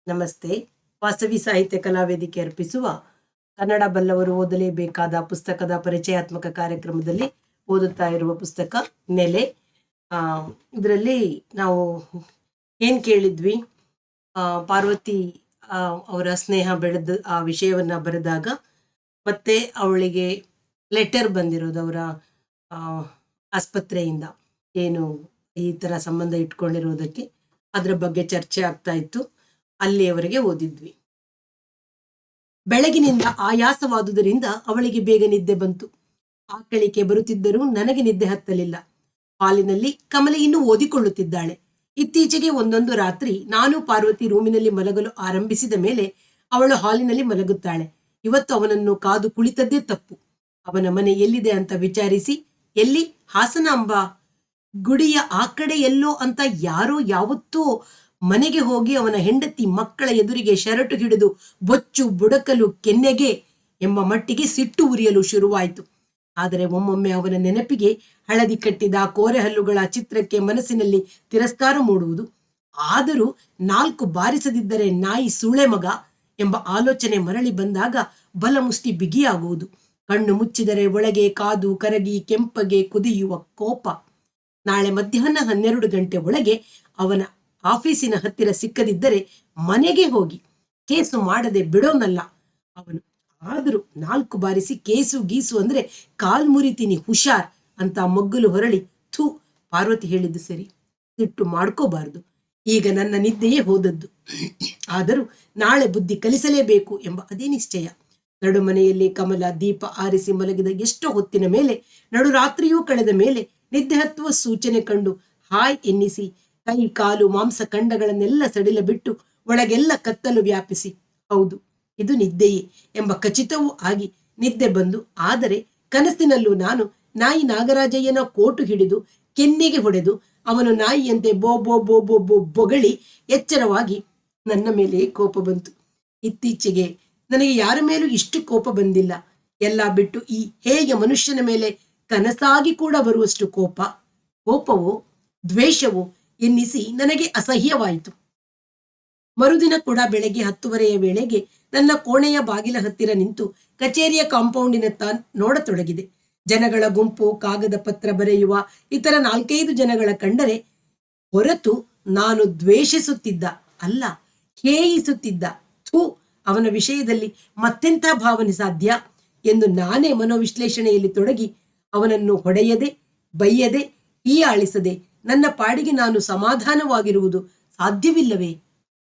ನಮಸ್ತೆ. ವಾಸವಿ ಸಾಹಿತ್ಯ ಕಲಾವೇದಿಕೆ ಅರ್ಪಿಸುವ ಕನ್ನಡ ಬಲ್ಲವರು ಓದಲೇಬೇಕಾದ ಪುಸ್ತಕದ ಪರಿಚಯಾತ್ಮಕ ಕಾರ್ಯಕ್ರಮದಲ್ಲಿ ಓದುತ್ತಾ ಇರುವ ಪುಸ್ತಕ ನೆಲೆ. ಇದರಲ್ಲಿ ನಾವು ಏನು ಕೇಳಿದ್ವಿ, ಪಾರ್ವತಿ ಅವರ ಸ್ನೇಹ ಬೆಳೆದ ಆ ವಿಷಯವನ್ನ ಬರೆದಾಗ ಮತ್ತೆ ಅವಳಿಗೆ ಲೆಟರ್ ಬಂದಿರೋದು ಅವರ ಆಸ್ಪತ್ರೆಯಿಂದ, ಏನು ಈ ಥರ ಸಂಬಂಧ ಇಟ್ಕೊಂಡಿರೋದಕ್ಕೆ ಅದರ ಬಗ್ಗೆ ಚರ್ಚೆ ಆಗ್ತಾ ಇತ್ತು. ಅಲ್ಲಿಯವರೆಗೆ ಓದಿದ್ವಿ. ಬೆಳಗಿನಿಂದ ಆಯಾಸವಾದುದರಿಂದ ಅವಳಿಗೆ ಬೇಗ ನಿದ್ದೆ ಬಂತು. ಆಕಳಿಕೆ ಬರುತ್ತಿದ್ದರೂ ನನಗೆ ನಿದ್ದೆ ಹತ್ತಲಿಲ್ಲ. ಹಾಲಿನಲ್ಲಿ ಕಮಲೆ ಇನ್ನೂ ಓದಿಕೊಳ್ಳುತ್ತಿದ್ದಾಳೆ. ಇತ್ತೀಚೆಗೆ ಒಂದೊಂದು ರಾತ್ರಿ ನಾನು ಪಾರ್ವತಿ ರೂಮಿನಲ್ಲಿ ಮಲಗಲು ಆರಂಭಿಸಿದ ಮೇಲೆ ಅವಳು ಹಾಲಿನಲ್ಲಿ ಮಲಗುತ್ತಾಳೆ. ಇವತ್ತು ಅವನನ್ನು ಕಾದು ಕುಳಿತದ್ದೇ ತಪ್ಪು. ಅವನ ಮನೆ ಎಲ್ಲಿದೆ ಅಂತ ವಿಚಾರಿಸಿ, ಎಲ್ಲಿ, ಹಾಸನಾಂಬ ಗುಡಿಯ ಆ ಕಡೆ ಎಲ್ಲೋ ಅಂತ ಯಾರೋ ಯಾವತ್ತೋ ಮನೆಗೆ ಹೋಗಿ ಅವನ ಹೆಂಡತಿ ಮಕ್ಕಳ ಎದುರಿಗೆ ಶರಟು ಹಿಡಿದು ಬೊಚ್ಚು ಬುಡಕಲು ಕೆನ್ನೆಗೆ ಎಂಬ ಮಟ್ಟಿಗೆ ಸಿಟ್ಟು ಉರಿಯಲು ಶುರುವಾಯಿತು. ಆದರೆ ಒಮ್ಮೊಮ್ಮೆ ಅವನ ನೆನಪಿಗೆ ಹಳದಿ ಕಟ್ಟಿದ ಕೋರೆ ಹಲ್ಲುಗಳ ಚಿತ್ರಕ್ಕೆ ಮನಸ್ಸಿನಲ್ಲಿ ತಿರಸ್ಕಾರ ಮೂಡುವುದು. ಆದರೂ 4 ಬಾರಿಸದಿದ್ದರೆ ನಾಯಿ ಸೂಳೆ ಮಗ ಎಂಬ ಆಲೋಚನೆ ಮರಳಿ ಬಂದಾಗ ಬಲ ಮುಷ್ಟಿ ಬಿಗಿಯಾಗುವುದು. ಕಣ್ಣು ಮುಚ್ಚಿದರೆ ಒಳಗೆ ಕಾದು ಕರಗಿ ಕೆಂಪಗೆ ಕುದಿಯುವ ಕೋಪ. ನಾಳೆ ಮಧ್ಯಾಹ್ನ 12 ಗಂಟೆ ಒಳಗೆ ಅವನ ಆಫೀಸಿನ ಹತ್ತಿರ ಸಿಕ್ಕದಿದ್ದರೆ ಮನೆಗೆ ಹೋಗಿ ಕೇಸು ಮಾಡದೆ ಬಿಡೋನಲ್ಲ ಅವನು. ಆದರೂ 4 ಬಾರಿಸಿ ಕೇಸು ಗೀಸು ಅಂದ್ರೆ ಕಾಲ್ಮುರಿತೀನಿ, ಹುಷಾರ್ ಅಂತ ಮಗ್ಗಲು ಹೊರಳಿ, ಥೂ, ಪಾರ್ವತಿ ಹೇಳಿದ್ದು ಸರಿ, ಸಿಟ್ಟು ಮಾಡ್ಕೋಬಾರ್ದು. ಈಗ ನನ್ನ ನಿದ್ದೆಯೇ ಹೋದದ್ದು. ಆದರೂ ನಾಳೆ ಬುದ್ಧಿ ಕಲಿಸಲೇಬೇಕು ಎಂಬ ಅದೇ ನಿಶ್ಚಯ. ನಡುಮನೆಯಲ್ಲಿ ಕಮಲ ದೀಪ ಆರಿಸಿ ಮಲಗಿದ ಎಷ್ಟೋ ಹೊತ್ತಿನ ಮೇಲೆ, ನಡುರಾತ್ರಿಯೂ ಕಳೆದ ಮೇಲೆ ನಿದ್ದೆ ಹತ್ತುವ ಸೂಚನೆ ಕಂಡು ಹಾಯ್ ಎನ್ನಿಸಿ ಕೈ ಕಾಲು ಮಾಂಸ ಖಂಡಗಳನ್ನೆಲ್ಲ ಸಡಿಲ ಬಿಟ್ಟು ಒಳಗೆಲ್ಲ ಕತ್ತಲು ವ್ಯಾಪಿಸಿ, ಹೌದು ಇದು ನಿದ್ದೆಯೇ ಎಂಬ ಖಚಿತವೂ ಆಗಿ ನಿದ್ದೆ ಬಂದು, ಆದರೆ ಕನಸಿನಲ್ಲೂ ನಾನು ನಾಯಿ ನಾಗರಾಜಯ್ಯನ ಕೋಟು ಹಿಡಿದು ಕೆನ್ನೆಗೆ ಹೊಡೆದು ಅವನು ನಾಯಿಯಂತೆ ಬೋ ಬೋ ಬೋ ಬೋ ಬೋ ಬೊಗಳಿ ಎಚ್ಚರವಾಗಿ ನನ್ನ ಮೇಲೆ ಕೋಪ ಬಂತು. ಇತ್ತೀಚೆಗೆ ನನಗೆ ಯಾರ ಮೇಲೂ ಇಷ್ಟು ಕೋಪ ಬಂದಿಲ್ಲ. ಎಲ್ಲ ಬಿಟ್ಟು ಈ ಹೇಗೆ ಮನುಷ್ಯನ ಮೇಲೆ ಕನಸಾಗಿ ಕೂಡ ಬರುವಷ್ಟು ಕೋಪವೋ ದ್ವೇಷವೋ ಎನ್ನಿಸಿ ನನಗೆ ಅಸಹ್ಯವಾಯಿತು. ಮರುದಿನ ಕೂಡ ಬೆಳಗ್ಗೆ 10:30 ವೇಳೆಗೆ ನನ್ನ ಕೋಣೆಯ ಬಾಗಿಲ ಹತ್ತಿರ ನಿಂತು ಕಚೇರಿಯ ಕಾಂಪೌಂಡಿನತ್ತ ನೋಡತೊಡಗಿದೆ. ಜನಗಳ ಗುಂಪು, ಕಾಗದ ಪತ್ರ ಬರೆಯುವ ಇತರ 4-5 ಜನಗಳ ಕಂಡರೆ ಹೊರತು ನಾನು ದ್ವೇಷಿಸುತ್ತಿದ್ದ ಅಲ್ಲ, ಹೇಯಿಸುತ್ತಿದ್ದ, ಥೂ, ಅವನ ವಿಷಯದಲ್ಲಿ ಮತ್ತೆಂಥ ಭಾವನೆ ಸಾಧ್ಯ ಎಂದು ನಾನೇ ಮನೋವಿಶ್ಲೇಷಣೆಯಲ್ಲಿ ತೊಡಗಿ ಅವನನ್ನು ಹೊಡೆಯದೆ ಬೈಯದೆ ಹೀಯಾಳಿಸದೆ ನನ್ನ ಪಾಡಿಗೆ ನಾನು ಸಮಾಧಾನವಾಗಿರುವುದು ಸಾಧ್ಯವಿಲ್ಲವೇ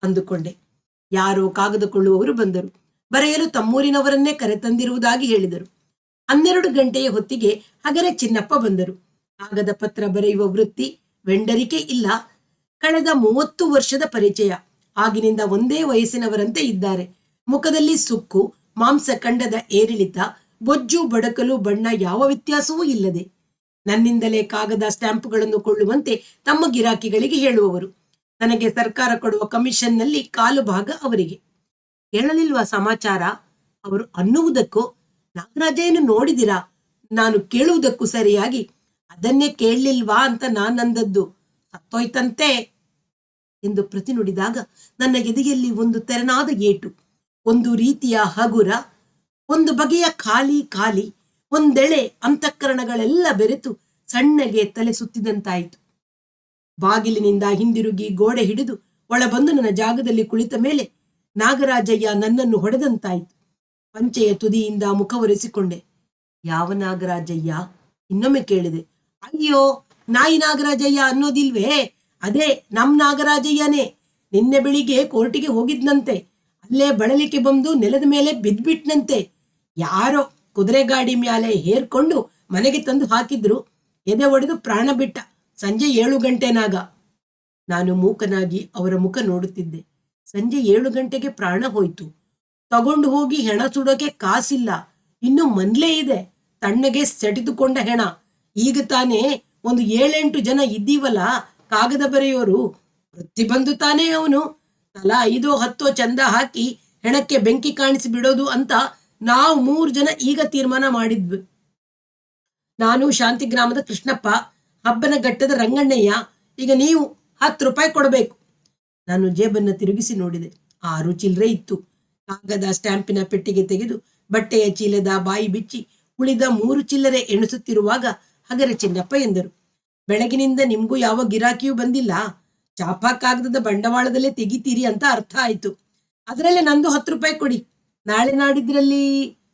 ಅಂದುಕೊಂಡೆ. ಯಾರೋ ಕಾಗದ ಕೊಳ್ಳುವವರು ಬಂದರು. ಬರೆಯಲು ತಮ್ಮೂರಿನವರನ್ನೇ ಕರೆತಂದಿರುವುದಾಗಿ ಹೇಳಿದರು. 12 ಗಂಟೆಯ ಹೊತ್ತಿಗೆ ಹಗರೆ ಚಿನ್ನಪ್ಪ ಬಂದರು. ಕಾಗದ ಪತ್ರ ಬರೆಯುವ ವೃತ್ತಿ, ವೆಂಡರಿಕೆ ಇಲ್ಲ. ಕಳೆದ 30 ವರ್ಷದ ಪರಿಚಯ. ಆಗಿನಿಂದ ಒಂದೇ ವಯಸ್ಸಿನವರಂತೆ ಇದ್ದಾರೆ. ಮುಖದಲ್ಲಿ ಸುಕ್ಕು, ಮಾಂಸಖಂಡದ ಏರಿಳಿತ, ಬೊಜ್ಜು ಬಡಕಲು ಬಣ್ಣ ಯಾವ ವ್ಯತ್ಯಾಸವೂ ಇಲ್ಲದೆ ನನ್ನಿಂದಲೇ ಕಾಗದ ಸ್ಟ್ಯಾಂಪುಗಳನ್ನು ಕೊಳ್ಳುವಂತೆ ತಮ್ಮ ಗಿರಾಕಿಗಳಿಗೆ ಹೇಳುವವರು. ನನಗೆ ಸರ್ಕಾರ ಕೊಡುವ ಕಮಿಷನ್ನಲ್ಲಿ 1/4 ಭಾಗ ಅವರಿಗೆ. ಹೇಳಲಿಲ್ವಾ ಸಮಾಚಾರ ಅವರು ಅನ್ನುವುದಕ್ಕೂ, ನಾಗರಾಜಯ್ಯನು ನೋಡಿದಿರಾ, ನಾನು ಕೇಳುವುದಕ್ಕೂ ಸರಿಯಾಗಿ ಅದನ್ನೇ ಕೇಳಲಿಲ್ವಾ ಅಂತ ನಾನಂದದ್ದು, ಸತ್ತೋಯ್ತಂತೆ ಎಂದು ಪ್ರತಿ ನುಡಿದಾಗ ನನ್ನ ಎದೆಯಲ್ಲಿ ಒಂದು ತೆರನಾದ ಏಟು, ಒಂದು ರೀತಿಯ ಹಗುರ, ಒಂದು ಬಗೆಯ ಖಾಲಿ ಒಂದೆಳೆ ಅಂತಃಕರಣಗಳೆಲ್ಲ ಬೆರೆತು ಸಣ್ಣಗೆ ತಲೆ ಸುತ್ತಿದಂತಾಯಿತು. ಬಾಗಿಲಿನಿಂದ ಹಿಂದಿರುಗಿ ಗೋಡೆ ಹಿಡಿದು ಒಳ ಬಂದು ನನ್ನ ಜಾಗದಲ್ಲಿ ಕುಳಿತ ಮೇಲೆ ನಾಗರಾಜಯ್ಯ ನನ್ನನ್ನು ಹೊಡೆದಂತಾಯಿತು. ಪಂಚೆಯ ತುದಿಯಿಂದ ಮುಖ ಒರೆಸಿಕೊಂಡೆ. ಯಾವ ನಾಗರಾಜಯ್ಯ? ಇನ್ನೊಮ್ಮೆ ಕೇಳಿದೆ. ಅಯ್ಯೋ, ನಾಯಿ ನಾಗರಾಜಯ್ಯ ಅನ್ನೋದಿಲ್ವೇ, ಅದೇ ನಮ್ ನಾಗರಾಜಯ್ಯನೇ. ನಿನ್ನೆ ಬೆಳಿಗ್ಗೆ ಕೋರ್ಟಿಗೆ ಹೋಗಿದ್ನಂತೆ. ಅಲ್ಲೇ ಬಳಲಿಕೆ ಬಂದು ನೆಲದ ಮೇಲೆ ಬಿದ್ಬಿಟ್ನಂತೆ. ಯಾರೋ ಕುದುರೆ ಗಾಡಿ ಮ್ಯಾಲೆ ಹೇರ್ಕೊಂಡು ಮನೆಗೆ ತಂದು ಹಾಕಿದ್ರು. ಎದೆ ಒಡೆದು ಪ್ರಾಣ ಬಿಟ್ಟ ಸಂಜೆ 7 ಗಂಟೆನಾಗ. ನಾನು ಮೂಕನಾಗಿ ಅವರ ಮುಖ ನೋಡುತ್ತಿದ್ದೆ. ಸಂಜೆ 7 ಗಂಟೆಗೆ ಪ್ರಾಣ ಹೋಯ್ತು. ತಗೊಂಡು ಹೋಗಿ ಹೆಣ ಸುಡೋಕೆ ಕಾಸಿಲ್ಲ, ಇನ್ನು ಮನ್ಲೇ ಇದೆ. ತಣ್ಣಗೆ ಸೆಟೆದುಕೊಂಡ ಹೆಣ. ಈಗ ತಾನೇ ಒಂದು 7-8 ಜನ ಇದ್ದೀವಲ್ಲ ಕಾಗದ ಬರೆಯೋರು. ವೃತ್ತಿ ಬಂದು ತಾನೇ ಅವನು. ತಲಾ 5-10 ಚಂದ ಹಾಕಿ ಹೆಣಕ್ಕೆ ಬೆಂಕಿ ಕಾಣಿಸಿ ಬಿಡೋದು ಅಂತ ನಾವು 3 ಜನ ಈಗ ತೀರ್ಮಾನ ಮಾಡಿದ್ವಿ. ನಾನು ಶಾಂತಿಗ್ರಾಮದ ಕೃಷ್ಣಪ್ಪ, ಹಬ್ಬನಘಟ್ಟದ ರಂಗಣ್ಣಯ್ಯ. ಈಗ ನೀವು 10 ರೂಪಾಯಿ ಕೊಡಬೇಕು. ನಾನು ಜೇಬನ್ನು ತಿರುಗಿಸಿ ನೋಡಿದೆ. 6 ಚಿಲ್ಲರೆ ಇತ್ತು. ಕಾಗದ ಸ್ಟ್ಯಾಂಪಿನ ಪೆಟ್ಟಿಗೆ ತೆಗೆದು ಬಟ್ಟೆಯ ಚೀಲದ ಬಾಯಿ ಬಿಚ್ಚಿ ಉಳಿದ 3 ಚಿಲ್ಲರೆ ಎಣಿಸುತ್ತಿರುವಾಗ ಹಗರೆ ಚಿನ್ನಪ್ಪ ಎಂದರು. ಬೆಳಗಿನಿಂದ ನಿಮ್ಗೂ ಯಾವ ಗಿರಾಕಿಯೂ ಬಂದಿಲ್ಲ. ಚಾಪಾ ಕಾಗದದ ಬಂಡವಾಳದಲ್ಲೇ ತೆಗಿತೀರಿ ಅಂತ ಅರ್ಥ ಆಯ್ತು. ಅದರಲ್ಲೇ ನಂದು 10 ರೂಪಾಯಿ ಕೊಡಿ. ನಾಳೆ ನಾಡಿದ್ರಲ್ಲಿ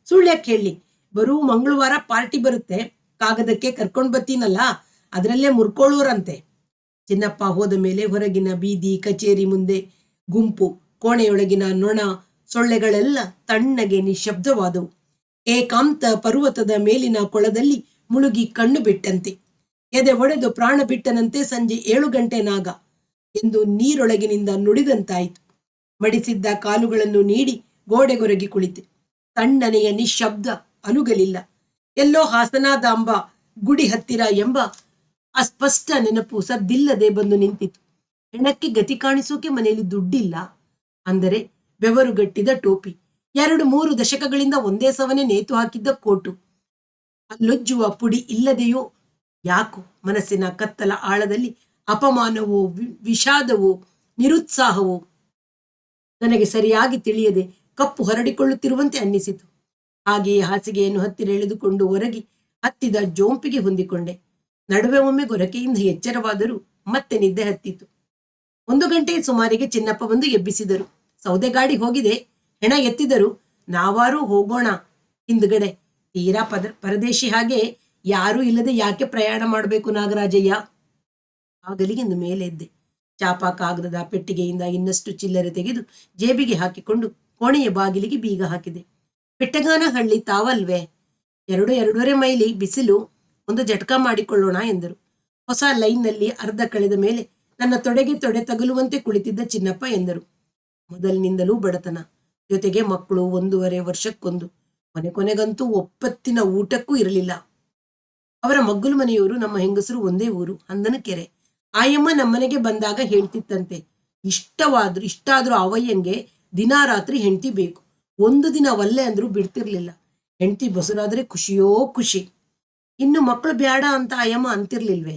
ಸುಳ್ಳ್ಯಾಕೆ ಹೇಳಿ, ಬರೂ ಮಂಗಳವಾರ ಪಾರ್ಟಿ ಬರುತ್ತೆ, ಕಾಗದಕ್ಕೆ ಕರ್ಕೊಂಡ್ ಬತ್ತೀನಲ್ಲ, ಅದರಲ್ಲೇ ಮುರ್ಕೊಳ್ಳೋರಂತೆ. ಚಿನ್ನಪ್ಪ ಹೋದ ಮೇಲೆ ಹೊರಗಿನ ಬೀದಿ ಕಚೇರಿ ಮುಂದೆ ಗುಂಪು, ಕೋಣೆಯೊಳಗಿನ ನೊಣ ಸೊಳ್ಳೆಗಳೆಲ್ಲ ತಣ್ಣಗೆ ನಿಶ್ಶಬ್ದವಾದವು. ಏಕಾಂತ ಪರ್ವತದ ಮೇಲಿನ ಕೊಳದಲ್ಲಿ ಮುಳುಗಿ ಕಣ್ಣು ಬಿಟ್ಟಂತೆ. ಎದೆ ಒಡೆದು ಪ್ರಾಣ ಬಿಟ್ಟನಂತೆ ಸಂಜೆ 7 ಗಂಟೆ ನಾಗ ಎಂದು ನೀರೊಳಗಿನಿಂದ ನುಡಿದಂತಾಯಿತು. ಮಡಿಸಿದ್ದ ಕಾಲುಗಳನ್ನು ನೀಡಿ ಗೋಡೆಗೊರಗಿ ಕುಳಿತೆ. ತಣ್ಣನೆಯ ನಿಶ್ಶಬ್ದ ಅಲುಗಲಿಲ್ಲ. ಎಲ್ಲೋ ಹಾಸನಾದಾಂಬ ಗುಡಿ ಹತ್ತಿರ ಎಂಬ ಅಸ್ಪಷ್ಟ ನೆನಪು ಸದ್ದಿಲ್ಲದೆ ಬಂದು ನಿಂತಿತು. ಹೆಣಕ್ಕೆ ಗತಿ ಕಾಣಿಸೋಕೆ ಮನೆಯಲ್ಲಿ ದುಡ್ಡಿಲ್ಲ. ಅಂದರೆ ಬೆವರುಗಟ್ಟಿದ ಟೋಪಿ, 2-3 ದಶಕಗಳಿಂದ ಒಂದೇ ಸವನೆ ನೇತು ಹಾಕಿದ್ದ ಕೋಟು, ಅಲ್ಲೊಜ್ಜುವ ಪುಡಿ ಇಲ್ಲದೆಯೋ ಯಾಕೋ ಮನಸ್ಸಿನ ಕತ್ತಲ ಆಳದಲ್ಲಿ ಅಪಮಾನವೋ ವಿಷಾದವೋ ನಿರುತ್ಸಾಹವೋ ನನಗೆ ಸರಿಯಾಗಿ ತಿಳಿಯದೆ ಕಪ್ಪು ಹರಡಿಕೊಳ್ಳುತ್ತಿರುವಂತೆ ಅನ್ನಿಸಿತು. ಹಾಗೆಯೇ ಹಾಸಿಗೆಯನ್ನು ಹತ್ತಿರ ಎಳೆದುಕೊಂಡು ಹೊರಗಿ ಹತ್ತಿದ ಜೋಂಪಿಗೆ ಹೊಂದಿಕೊಂಡೆ. ನಡುವೆ ಒಮ್ಮೆ ಗೊರಕೆಯಿಂದ ಎಚ್ಚರವಾದರೂ ಮತ್ತೆ ನಿದ್ದೆ ಹತ್ತಿತು. 1 ಗಂಟೆಯ ಸುಮಾರಿಗೆ ಚಿನ್ನಪ್ಪ ಬಂದು ಎಬ್ಬಿಸಿದರು. ಸೌದೆ ಗಾಡಿ ಹೋಗಿದೆ, ಹೆಣ ಎತ್ತಿದರು, ನಾವಾರೂ ಹೋಗೋಣ ಹಿಂದ್ಗಡೆ. ತೀರಾ ಪರದೇಶಿ ಹಾಗೆ ಯಾರೂ ಇಲ್ಲದೆ ಯಾಕೆ ಪ್ರಯಾಣ ಮಾಡಬೇಕು ನಾಗರಾಜಯ್ಯ? ಆಗಲಿ ಎಂದು ಮೇಲೆ ಎದ್ದೆ. ಚಾಪಾ ಕಾಗದದ ಪೆಟ್ಟಿಗೆಯಿಂದ ಇನ್ನಷ್ಟು ಚಿಲ್ಲರೆ ತೆಗೆದು ಜೇಬಿಗೆ ಹಾಕಿಕೊಂಡು ಕೋಣೆಯ ಬಾಗಿಲಿಗೆ ಬೀಗ ಹಾಕಿದೆ. ಪೆಟ್ಟಗಾನಹಳ್ಳಿ ತಾವಲ್ವೇ? 2-2.5 ಮೈಲಿ ಬಿಸಿಲು, ಒಂದು ಜಟಕ ಮಾಡಿಕೊಳ್ಳೋಣ ಎಂದರು. ಹೊಸ ಲೈನ್ನಲ್ಲಿ ಅರ್ಧ ಕಳೆದ ಮೇಲೆ ನನ್ನ ತೊಡೆಗೆ ತೊಡೆ ತಗುಲುವಂತೆ ಕುಳಿತಿದ್ದ ಚಿನ್ನಪ್ಪ ಎಂದರು. ಮೊದಲಿನಿಂದಲೂ ಬಡತನ, ಜೊತೆಗೆ ಮಕ್ಕಳು 1.5 ವರ್ಷಕ್ಕೊಂದು. ಕೊನೆಗಂತೂ ಒಪ್ಪತ್ತಿನ ಊಟಕ್ಕೂ ಇರಲಿಲ್ಲ. ಅವರ ಮಗ್ಗುಲು ಮನೆಯವರು ನಮ್ಮ ಹೆಂಗಸರು ಒಂದೇ ಊರು, ಹಂದನಕೆರೆ. ಆಯಮ್ಮ ನಮ್ಮನೆಗೆ ಬಂದಾಗ ಹೇಳ್ತಿತ್ತಂತೆ, ಇಷ್ಟಾದ್ರೂ ಅವಯ್ಯಂಗೆ ದಿನ ರಾತ್ರಿ ಹೆಂಡತಿ ಬೇಕು. 1 ದಿನ ಒಲ್ಲೆ ಅಂದ್ರೂ ಬಿಡ್ತಿರ್ಲಿಲ್ಲ. ಹೆಂಡತಿ ಬಸುರಾದ್ರೆ ಖುಷಿಯೋ ಖುಷಿ. ಇನ್ನು ಮಕ್ಕಳು ಬೇಡ ಅಂತ ಆಯಮ್ಮ ಅಂತಿರ್ಲಿಲ್ವೇ?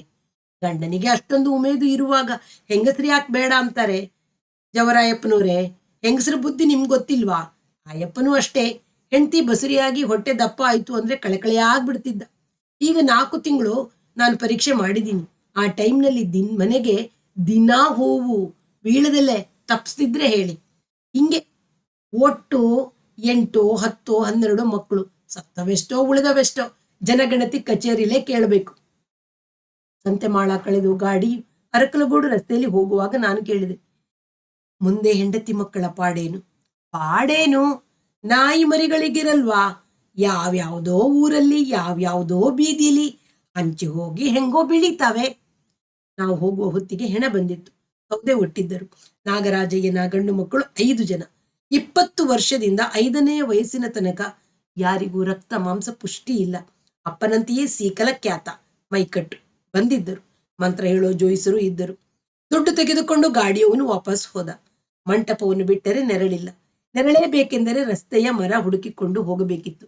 ಗಂಡನಿಗೆ ಅಷ್ಟೊಂದು ಉಮೇದು ಇರುವಾಗ ಹೆಂಗಸ್ರು ಯಾಕೆ ಬೇಡ ಅಂತಾರೆ? ಜವರಾಯಪ್ಪನವರೇ, ಹೆಂಗಸ್ರ ಬುದ್ಧಿ ನಿಮ್ಗೆ ಗೊತ್ತಿಲ್ವಾ? ಆಯಪ್ಪನೂ ಅಷ್ಟೇ, ಹೆಂಡತಿ ಬಸುರಿಯಾಗಿ ಹೊಟ್ಟೆ ದಪ್ಪ ಆಯ್ತು ಅಂದ್ರೆ ಕಳೆಕಳೆಯಾಗ್ಬಿಡ್ತಿದ್ದ. ಈಗ 4 ತಿಂಗಳು ನಾನು ಪರೀಕ್ಷೆ ಮಾಡಿದ್ದೀನಿ. ಆ ಟೈಮ್ನಲ್ಲಿ ಮನೆಗೆ ದಿನಾ ಹೂವು ಬೀಳದಲ್ಲೇ ತಪ್ಪಿಸ್ತಿದ್ರೆ ಹೇಳಿ. ಹಿಂಗೆ ಒಟ್ಟು 8, 10, 12 ಮಕ್ಕಳು. ಸತ್ತವೆಷ್ಟೋ ಉಳಿದವೆಷ್ಟೋ ಜನಗಣತಿ ಕಚೇರಿಲೇ ಕೇಳಬೇಕು. ಸಂತೆಮಾಳ ಕಳೆದು ಗಾಡಿ ಅರಕಲಗೂಡು ರಸ್ತೆಯಲ್ಲಿ ಹೋಗುವಾಗ ನಾನು ಕೇಳಿದೆ, ಮುಂದೆ ಹೆಂಡತಿ ಮಕ್ಕಳ ಪಾಡೇನು? ನಾಯಿ ಮರಿಗಳಿಗಿರಲ್ವಾ? ಯಾವ್ಯಾವುದೋ ಊರಲ್ಲಿ ಯಾವ್ಯಾವುದೋ ಬೀದಿಲಿ ಹಂಚಿ ಹೋಗಿ ಹೆಂಗೋ ಬೀಳಿತಾವೆ. ನಾವು ಹೋಗುವ ಹೊತ್ತಿಗೆ ಹೆಣ ಬಂದಿತ್ತು. ಸೌದೆ ಒಟ್ಟಿದ್ದರು. ನಾಗರಾಜಯ್ಯನ ಗಂಡು ಮಕ್ಕಳು 5 ಜನ. 20 ವರ್ಷದಿಂದ 5ನೇ ವಯಸ್ಸಿನ ತನಕ ಯಾರಿಗೂ ರಕ್ತ ಮಾಂಸ ಪುಷ್ಟಿ ಇಲ್ಲ. ಅಪ್ಪನಂತೆಯೇ ಸೀಕಲ ಖ್ಯಾತ, ಮೈಕಟ್ಟು. ಬಂದಿದ್ದರು. ಮಂತ್ರ ಹೇಳೋ ಜೋಯಿಸರು ಇದ್ದರು. ದುಡ್ಡು ತೆಗೆದುಕೊಂಡು ಗಾಡಿಯವನು ವಾಪಸ್ ಹೋದ. ಮಂಟಪವನ್ನು ಬಿಟ್ಟರೆ ನೆರಳಿಲ್ಲ. ನೆರಳೇ ಬೇಕೆಂದರೆ ರಸ್ತೆಯ ಮರ ಹುಡುಕಿಕೊಂಡು ಹೋಗಬೇಕಿತ್ತು.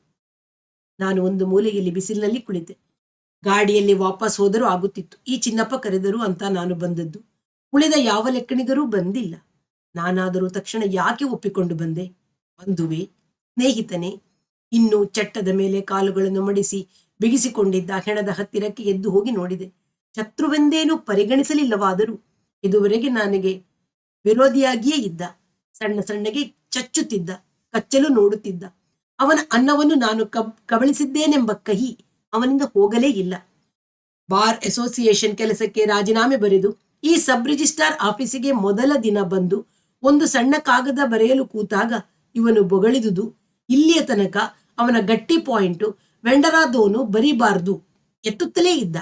ನಾನು ಒಂದು ಮೂಲೆಯಲ್ಲಿ ಬಿಸಿಲಿನಲ್ಲಿ ಕುಳಿತೆ. ಗಾಡಿಯಲ್ಲಿ ವಾಪಸ್ ಹೋದರೂ ಆಗುತ್ತಿತ್ತು. ಈ ಚಿನ್ನಪ್ಪ ಕರೆದರು ಅಂತ ನಾನು ಬಂದದ್ದು. ಉಳಿದ ಯಾವ ಲೆಕ್ಕಣಿಗರೂ ಬಂದಿಲ್ಲ. ನಾನಾದರೂ ತಕ್ಷಣ ಯಾಕೆ ಒಪ್ಪಿಕೊಂಡು ಬಂದೆ? ಬಂಧುವೆ, ಸ್ನೇಹಿತನೇ? ಇನ್ನು ಚಟ್ಟದ ಮೇಲೆ ಕಾಲುಗಳನ್ನು ಮಡಿಸಿ ಬಿಗಿಸಿಕೊಂಡಿದ್ದ ಹೆಣದ ಹತ್ತಿರಕ್ಕೆ ಎದ್ದು ಹೋಗಿ ನೋಡಿದೆ. ಶತ್ರುವೆಂದೇನೂ ಪರಿಗಣಿಸಲಿಲ್ಲವಾದರೂ ಇದುವರೆಗೆ ನನಗೆ ವಿರೋಧಿಯಾಗಿಯೇ ಇದ್ದ. ಸಣ್ಣಗೆ ಚಚ್ಚುತ್ತಿದ್ದ, ಕಚ್ಚಲು ನೋಡುತ್ತಿದ್ದ. ಅವನ ಅನ್ನವನ್ನು ನಾನು ಕಬಳಿಸಿದ್ದೇನೆಂಬ ಕಹಿ ಅವನಿಂದ ಹೋಗಲೇ ಇಲ್ಲ. ಬಾರ್ ಅಸೋಸಿಯೇಷನ್ ಕೆಲಸಕ್ಕೆ ರಾಜೀನಾಮೆ ಬರೆದು ಈ ಸಬ್ ರಿಜಿಸ್ಟ್ರಾರ್ ಆಫೀಸಿಗೆ ಮೊದಲ ದಿನ ಬಂದು ಒಂದು ಸಣ್ಣ ಕಾಗದ ಬರೆಯಲು ಕೂತಾಗ ಇವನು ಬೊಗಳಿದುದು ಇಲ್ಲಿಯ ತನಕ ಅವನ ಗಟ್ಟಿ ಪಾಯಿಂಟು. ವೆಂಡರಾದೋನು ಬರೀಬಾರ್ದು ಎತ್ತುತ್ತಲೇ ಇದ್ದ.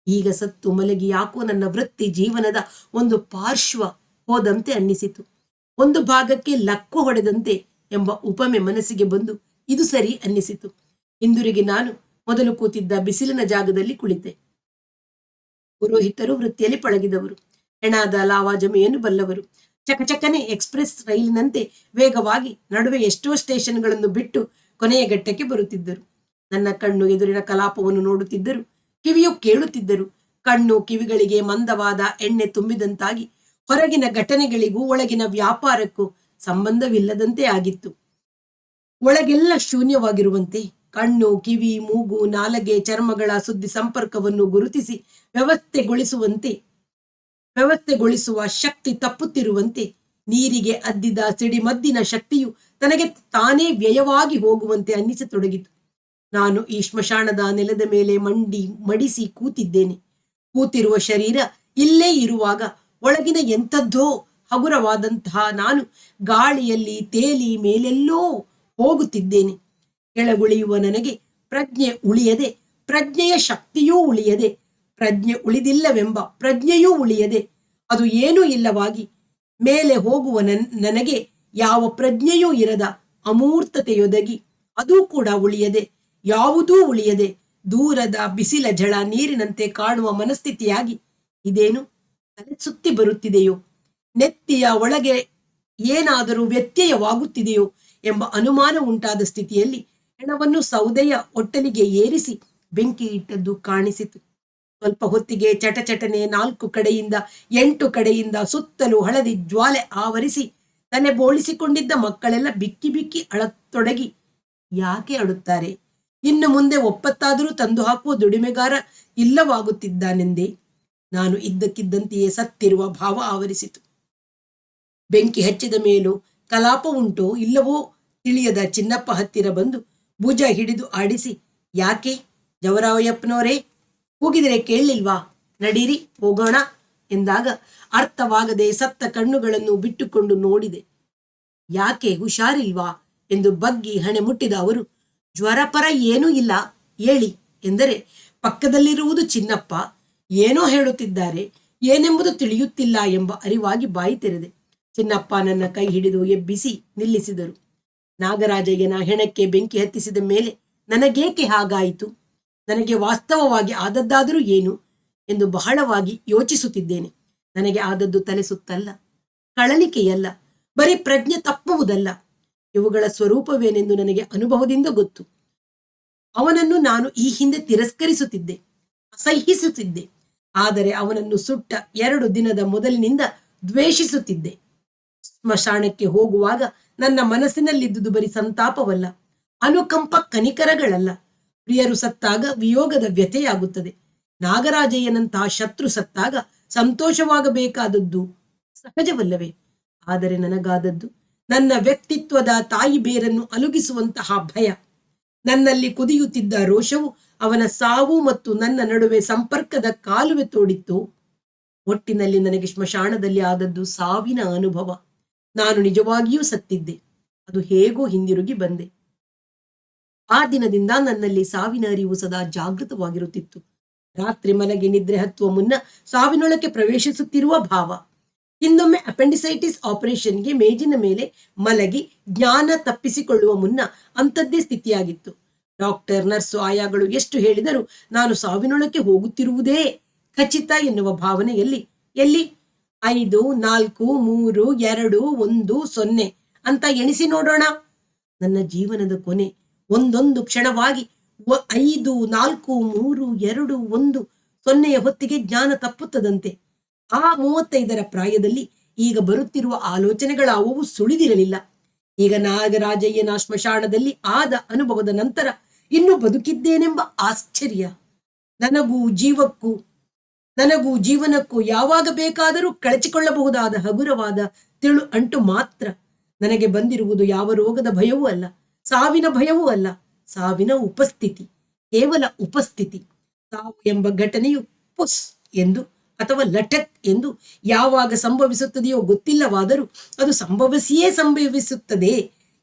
ಈಗ ಸತ್ತು ಮಲಗಿ ಯಾಕೋ ನನ್ನ ವೃತ್ತಿ ಜೀವನದ ಒಂದು ಪಾರ್ಶ್ವ ಹೋದಂತೆ ಅನ್ನಿಸಿತು. ಒಂದು ಭಾಗಕ್ಕೆ ಲಕ್ಕು ಹೊಡೆದಂತೆ ಎಂಬ ಉಪಮೆ ಮನಸ್ಸಿಗೆ ಬಂದು ಇದು ಸರಿ ಅನ್ನಿಸಿತು. ಹಿಂದಿರುಗಿ ನಾನು ಮೊದಲು ಕೂತಿದ್ದ ಬಿಸಿಲಿನ ಜಾಗದಲ್ಲಿ ಕುಳಿತೆ. ಪುರೋಹಿತರು ವೃತ್ತಿಯಲ್ಲಿ ಪಳಗಿದವರು, ಹೆಣಾದ ಲಾವಾಜಮೆಯನ್ನು ಬಲ್ಲವರು. ಚಕಚಕನೆ ಎಕ್ಸ್ಪ್ರೆಸ್ ರೈಲಿನಂತೆ ವೇಗವಾಗಿ ನಡುವೆ ಎಷ್ಟೋ ಸ್ಟೇಷನ್ಗಳನ್ನು ಬಿಟ್ಟು ಕೊನೆಯ ಘಟ್ಟಕ್ಕೆ ಬರುತ್ತಿದ್ದರು. ನನ್ನ ಕಣ್ಣು ಎದುರಿನ ಕಲಾಪವನ್ನು ನೋಡುತ್ತಿದ್ದರು, ಕಿವಿಯು ಕೇಳುತ್ತಿದ್ದರು. ಕಣ್ಣು ಕಿವಿಗಳಿಗೆ ಮಂದವಾದ ಎಣ್ಣೆ ತುಂಬಿದಂತಾಗಿ ಹೊರಗಿನ ಘಟನೆಗಳಿಗೂ ಒಳಗಿನ ವ್ಯಾಪಾರಕ್ಕೂ ಸಂಬಂಧವಿಲ್ಲದಂತೆ ಆಗಿತ್ತು. ಒಳಗೆಲ್ಲ ಶೂನ್ಯವಾಗಿರುವಂತೆ, ಕಣ್ಣು, ಕಿವಿ, ಮೂಗು, ನಾಲಗೆ, ಚರ್ಮಗಳ ಸುದ್ದಿ ಸಂಪರ್ಕವನ್ನು ಗುರುತಿಸಿ ವ್ಯವಸ್ಥೆಗೊಳಿಸುವ ಶಕ್ತಿ ತಪ್ಪುತ್ತಿರುವಂತೆ, ನೀರಿಗೆ ಅದ್ದಿದ ಸಿಡಿಮದ್ದಿನ ಶಕ್ತಿಯು ತನಗೆ ತಾನೇ ವ್ಯಯವಾಗಿ ಹೋಗುವಂತೆ ಅನ್ನಿಸತೊಡಗಿತು. ನಾನು ಈ ಸ್ಮಶಾನದ ನೆಲದ ಮೇಲೆ ಮಡಿಸಿ ಕೂತಿದ್ದೇನೆ. ಕೂತಿರುವ ಶರೀರ ಇಲ್ಲೇ ಇರುವಾಗ ಒಳಗಿನ ಎಂಥದ್ದೋ ಹಗುರವಾದಂತಹ ನಾನು ಗಾಳಿಯಲ್ಲಿ ತೇಲಿ ಮೇಲೆಲ್ಲೋ ಹೋಗುತ್ತಿದ್ದೇನೆ. ಕೆಳಗುಳಿಯುವ ನನಗೆ ಪ್ರಜ್ಞೆ ಉಳಿಯದೆ, ಪ್ರಜ್ಞೆಯ ಶಕ್ತಿಯೂ ಉಳಿಯದೆ, ಪ್ರಜ್ಞೆ ಉಳಿದಿಲ್ಲವೆಂಬ ಪ್ರಜ್ಞೆಯೂ ಉಳಿಯದೆ, ಅದು ಏನೂ ಇಲ್ಲವಾಗಿ ಮೇಲೆ ಹೋಗುವ ನನಗೆ ಯಾವ ಪ್ರಜ್ಞೆಯೂ ಇರದ ಅಮೂರ್ತತೆಯೊದಗಿ, ಅದೂ ಕೂಡ ಉಳಿಯದೆ, ಯಾವುದೂ ಉಳಿಯದೆ, ದೂರದ ಬಿಸಿಲ ಝಳ ನೀರಿನಂತೆ ಕಾಣುವ ಮನಸ್ಥಿತಿಯಾಗಿ ಇದೇನು ತಲೆ ಸುತ್ತಿ ಬರುತ್ತಿದೆಯೋ, ನೆತ್ತಿಯ ಒಳಗೆ ಏನಾದರೂ ವ್ಯತ್ಯಯವಾಗುತ್ತಿದೆಯೋ ಎಂಬ ಅನುಮಾನ ಉಂಟಾದ ಸ್ಥಿತಿಯಲ್ಲಿ ಹೆಣವನ್ನು ಸೌದೆಯ ಒಟ್ಟಲಿಗೆ ಏರಿಸಿ ಬೆಂಕಿ ಇಟ್ಟದ್ದು ಕಾಣಿಸಿತು. ಸ್ವಲ್ಪ ಹೊತ್ತಿಗೆ ಚಟಚಟನೆ 4 ಕಡೆಯಿಂದ 8 ಕಡೆಯಿಂದ ಸುತ್ತಲೂ ಹಳದಿ ಜ್ವಾಲೆ ಆವರಿಸಿ ತಲೆ ಬೋಳಿಸಿಕೊಂಡಿದ್ದ ಮಕ್ಕಳೆಲ್ಲ ಬಿಕ್ಕಿ ಬಿಕ್ಕಿ ಅಳತೊಡಗಿ, ಯಾಕೆ ಅಳುತ್ತಾರೆ? ಇನ್ನು ಮುಂದೆ ಒಪ್ಪತ್ತಾದರೂ ತಂದು ಹಾಕುವ ದುಡಿಮೆಗಾರ ಇಲ್ಲವಾಗುತ್ತಿದ್ದಾನೆಂದೇ ನಾನು ಇದ್ದಕ್ಕಿದ್ದಂತೆಯೇ ಸತ್ತಿರುವ ಭಾವ ಆವರಿಸಿತು. ಬೆಂಕಿ ಹಚ್ಚಿದ ಮೇಲೂ ಕಲಾಪ ಉಂಟೋ ಇಲ್ಲವೋ ತಿಳಿಯದ ಚಿನ್ನಪ್ಪ ಹತ್ತಿರ ಬಂದು ಭುಜ ಹಿಡಿದು ಆಡಿಸಿ, ಯಾಕೆ ಜವರಾಯಪ್ಪನವರೇ, ಕೂಗಿದರೆ ಕೇಳಲಿಲ್ವಾ? ನಡೀರಿ ಹೋಗೋಣ ಎಂದಾಗ ಅರ್ಥವಾಗದೆ ಸತ್ತ ಕಣ್ಣುಗಳನ್ನು ಬಿಟ್ಟುಕೊಂಡು ನೋಡಿದೆ. ಯಾಕೆ ಹುಷಾರಿಲ್ವಾ ಎಂದು ಬಗ್ಗಿ ಹಣೆ ಮುಟ್ಟಿದ ಅವರು, ಜ್ವರಪರ ಏನೂ ಇಲ್ಲ, ಹೇಳಿ ಎಂದರೆ ಪಕ್ಕದಲ್ಲಿರುವುದು ಚಿನ್ನಪ್ಪ. ಏನೋ ಹೇಳುತ್ತಿದ್ದಾರೆ, ಏನೆಂಬುದು ತಿಳಿಯುತ್ತಿಲ್ಲ ಎಂಬ ಅರಿವಾಗಿ ಬಾಯಿ ತೆರೆದೆ. ಚಿನ್ನಪ್ಪ ನನ್ನ ಕೈ ಹಿಡಿದು ಎಬ್ಬಿಸಿ ನಿಲ್ಲಿಸಿದರು. ನಾಗರಾಜಯ್ಯನ ಹೆಣಕ್ಕೆ ಬೆಂಕಿ ಹತ್ತಿಸಿದ ಮೇಲೆ ನನಗೇಕೆ ಹಾಗಾಯಿತು? ನನಗೆ ವಾಸ್ತವವಾಗಿ ಆದದ್ದಾದರೂ ಏನು ಎಂದು ಬಹಳವಾಗಿ ಯೋಚಿಸುತ್ತಿದ್ದೇನೆ. ನನಗೆ ಆದದ್ದು ತಲೆ ಸುತ್ತಲ್ಲ, ಕಳಲಿಕೆಯಲ್ಲ, ಬರೀ ಪ್ರಜ್ಞೆ ತಪ್ಪುವುದಲ್ಲ. ಇವುಗಳ ಸ್ವರೂಪವೇನೆಂದು ನನಗೆ ಅನುಭವದಿಂದ ಗೊತ್ತು. ಅವನನ್ನು ನಾನು ಈ ಹಿಂದೆ ತಿರಸ್ಕರಿಸುತ್ತಿದ್ದೆ, ಅಸಹ್ಯಿಸುತ್ತಿದ್ದೆ. ಆದರೆ ಅವನನ್ನು ಸುಟ್ಟ 2 ದಿನದ ಮೊದಲಿನಿಂದ ದ್ವೇಷಿಸುತ್ತಿದ್ದೆ. ಸ್ಮಶಾನಕ್ಕೆ ಹೋಗುವಾಗ ನನ್ನ ಮನಸ್ಸಿನಲ್ಲಿದ್ದುದು ಬರೀ ಸಂತಾಪವಲ್ಲ, ಅನುಕಂಪ ಕನಿಕರಗಳಲ್ಲ. ಪ್ರಿಯರು ಸತ್ತಾಗ ವಿಯೋಗದ ವ್ಯಥೆಯಾಗುತ್ತದೆ. ನಾಗರಾಜಯ್ಯನಂತಹ ಶತ್ರು ಸತ್ತಾಗ ಸಂತೋಷವಾಗಬೇಕಾದದ್ದು ಸಹಜವಲ್ಲವೇ? ಆದರೆ ನನಗಾದದ್ದು ನನ್ನ ವ್ಯಕ್ತಿತ್ವದ ತಾಯಿ ಬೇರನ್ನು ಅಲುಗಿಸುವಂತಹ ಭಯ. ನನ್ನಲ್ಲಿ ಕುದಿಯುತ್ತಿದ್ದ ರೋಷವು ಅವನ ಸಾವು ಮತ್ತು ನನ್ನ ನಡುವೆ ಸಂಪರ್ಕದ ಕಾಲುವೆ ತೋಡಿತ್ತು. ಒಟ್ಟಿನಲ್ಲಿ ನನಗೆ ಸ್ಮಶಾನದಲ್ಲಿ ಆದದ್ದು ಸಾವಿನ ಅನುಭವ. ನಾನು ನಿಜವಾಗಿಯೂ ಸತ್ತಿದ್ದೆ. ಅದು ಹೇಗೋ ಹಿಂದಿರುಗಿ ಬಂದೆ. ಆ ದಿನದಿಂದ ನನ್ನಲ್ಲಿ ಸಾವಿನ ಅರಿವು ಸದಾ ಜಾಗೃತವಾಗಿರುತ್ತಿತ್ತು. ರಾತ್ರಿ ಮಲಗಿ ನಿದ್ರೆ ಹತ್ತುವ ಮುನ್ನ ಸಾವಿನೊಳಕ್ಕೆ ಪ್ರವೇಶಿಸುತ್ತಿರುವ ಭಾವ. ಹಿಂದೊಮ್ಮೆ ಅಪೆಂಡಿಸೈಟಿಸ್ ಆಪರೇಷನ್ಗೆ ಮೇಜಿನ ಮೇಲೆ ಮಲಗಿ ಜ್ಞಾನ ತಪ್ಪಿಸಿಕೊಳ್ಳುವ ಮುನ್ನ ಅಂಥದ್ದೇ ಸ್ಥಿತಿಯಾಗಿತ್ತು. ಡಾಕ್ಟರ್, ನರ್ಸು, ಆಯಾಗಳು ಎಷ್ಟು ಹೇಳಿದರೂ ನಾನು ಸಾವಿನೊಳಕ್ಕೆ ಹೋಗುತ್ತಿರುವುದೇ ಖಚಿತ ಎನ್ನುವ ಭಾವನೆಯಲ್ಲಿ, ಎಲ್ಲಿ 5, 4, 3, 2, 1, 0 ಅಂತ ಎಣಿಸಿ ನೋಡೋಣ. ನನ್ನ ಜೀವನದ ಕೊನೆ ಒಂದೊಂದು ಕ್ಷಣವಾಗಿ 5, 4, 3, 2, 1, 0 ಹೊತ್ತಿಗೆ ಜ್ಞಾನ ತಪ್ಪುತ್ತದಂತೆ. ಆ 35ರ ಪ್ರಾಯದಲ್ಲಿ ಈಗ ಬರುತ್ತಿರುವ ಆಲೋಚನೆಗಳಾವವು ಸುಳಿದಿರಲಿಲ್ಲ. ಈಗ ನಾಗರಾಜಯ್ಯನ ಸ್ಮಶಾನದಲ್ಲಿ ಆದ ಅನುಭವದ ನಂತರ ಇನ್ನು ಬದುಕಿದ್ದೇನೆಂಬ ಆಶ್ಚರ್ಯ. ನನಗೂ ಜೀವನಕ್ಕೂ ಯಾವಾಗ ಬೇಕಾದರೂ ಕಳಚಿಕೊಳ್ಳಬಹುದಾದ ಹಗುರವಾದ ತಿಳು ಅಂಟು ಮಾತ್ರ. ನನಗೆ ಬಂದಿರುವುದು ಯಾವ ರೋಗದ ಭಯವೂ ಅಲ್ಲ, ಸಾವಿನ ಭಯವೂ ಅಲ್ಲ, ಸಾವಿನ ಉಪಸ್ಥಿತಿ, ಕೇವಲ ಉಪಸ್ಥಿತಿ. ಸಾವು ಎಂಬ ಘಟನೆಯು ಪುಸ್ ಎಂದು ಅಥವಾ ಲಟಕ್ ಎಂದು ಯಾವಾಗ ಸಂಭವಿಸುತ್ತದೆಯೋ ಗೊತ್ತಿಲ್ಲವಾದರೂ ಅದು ಸಂಭವಿಸಿಯೇ ಸಂಭವಿಸುತ್ತದೆ.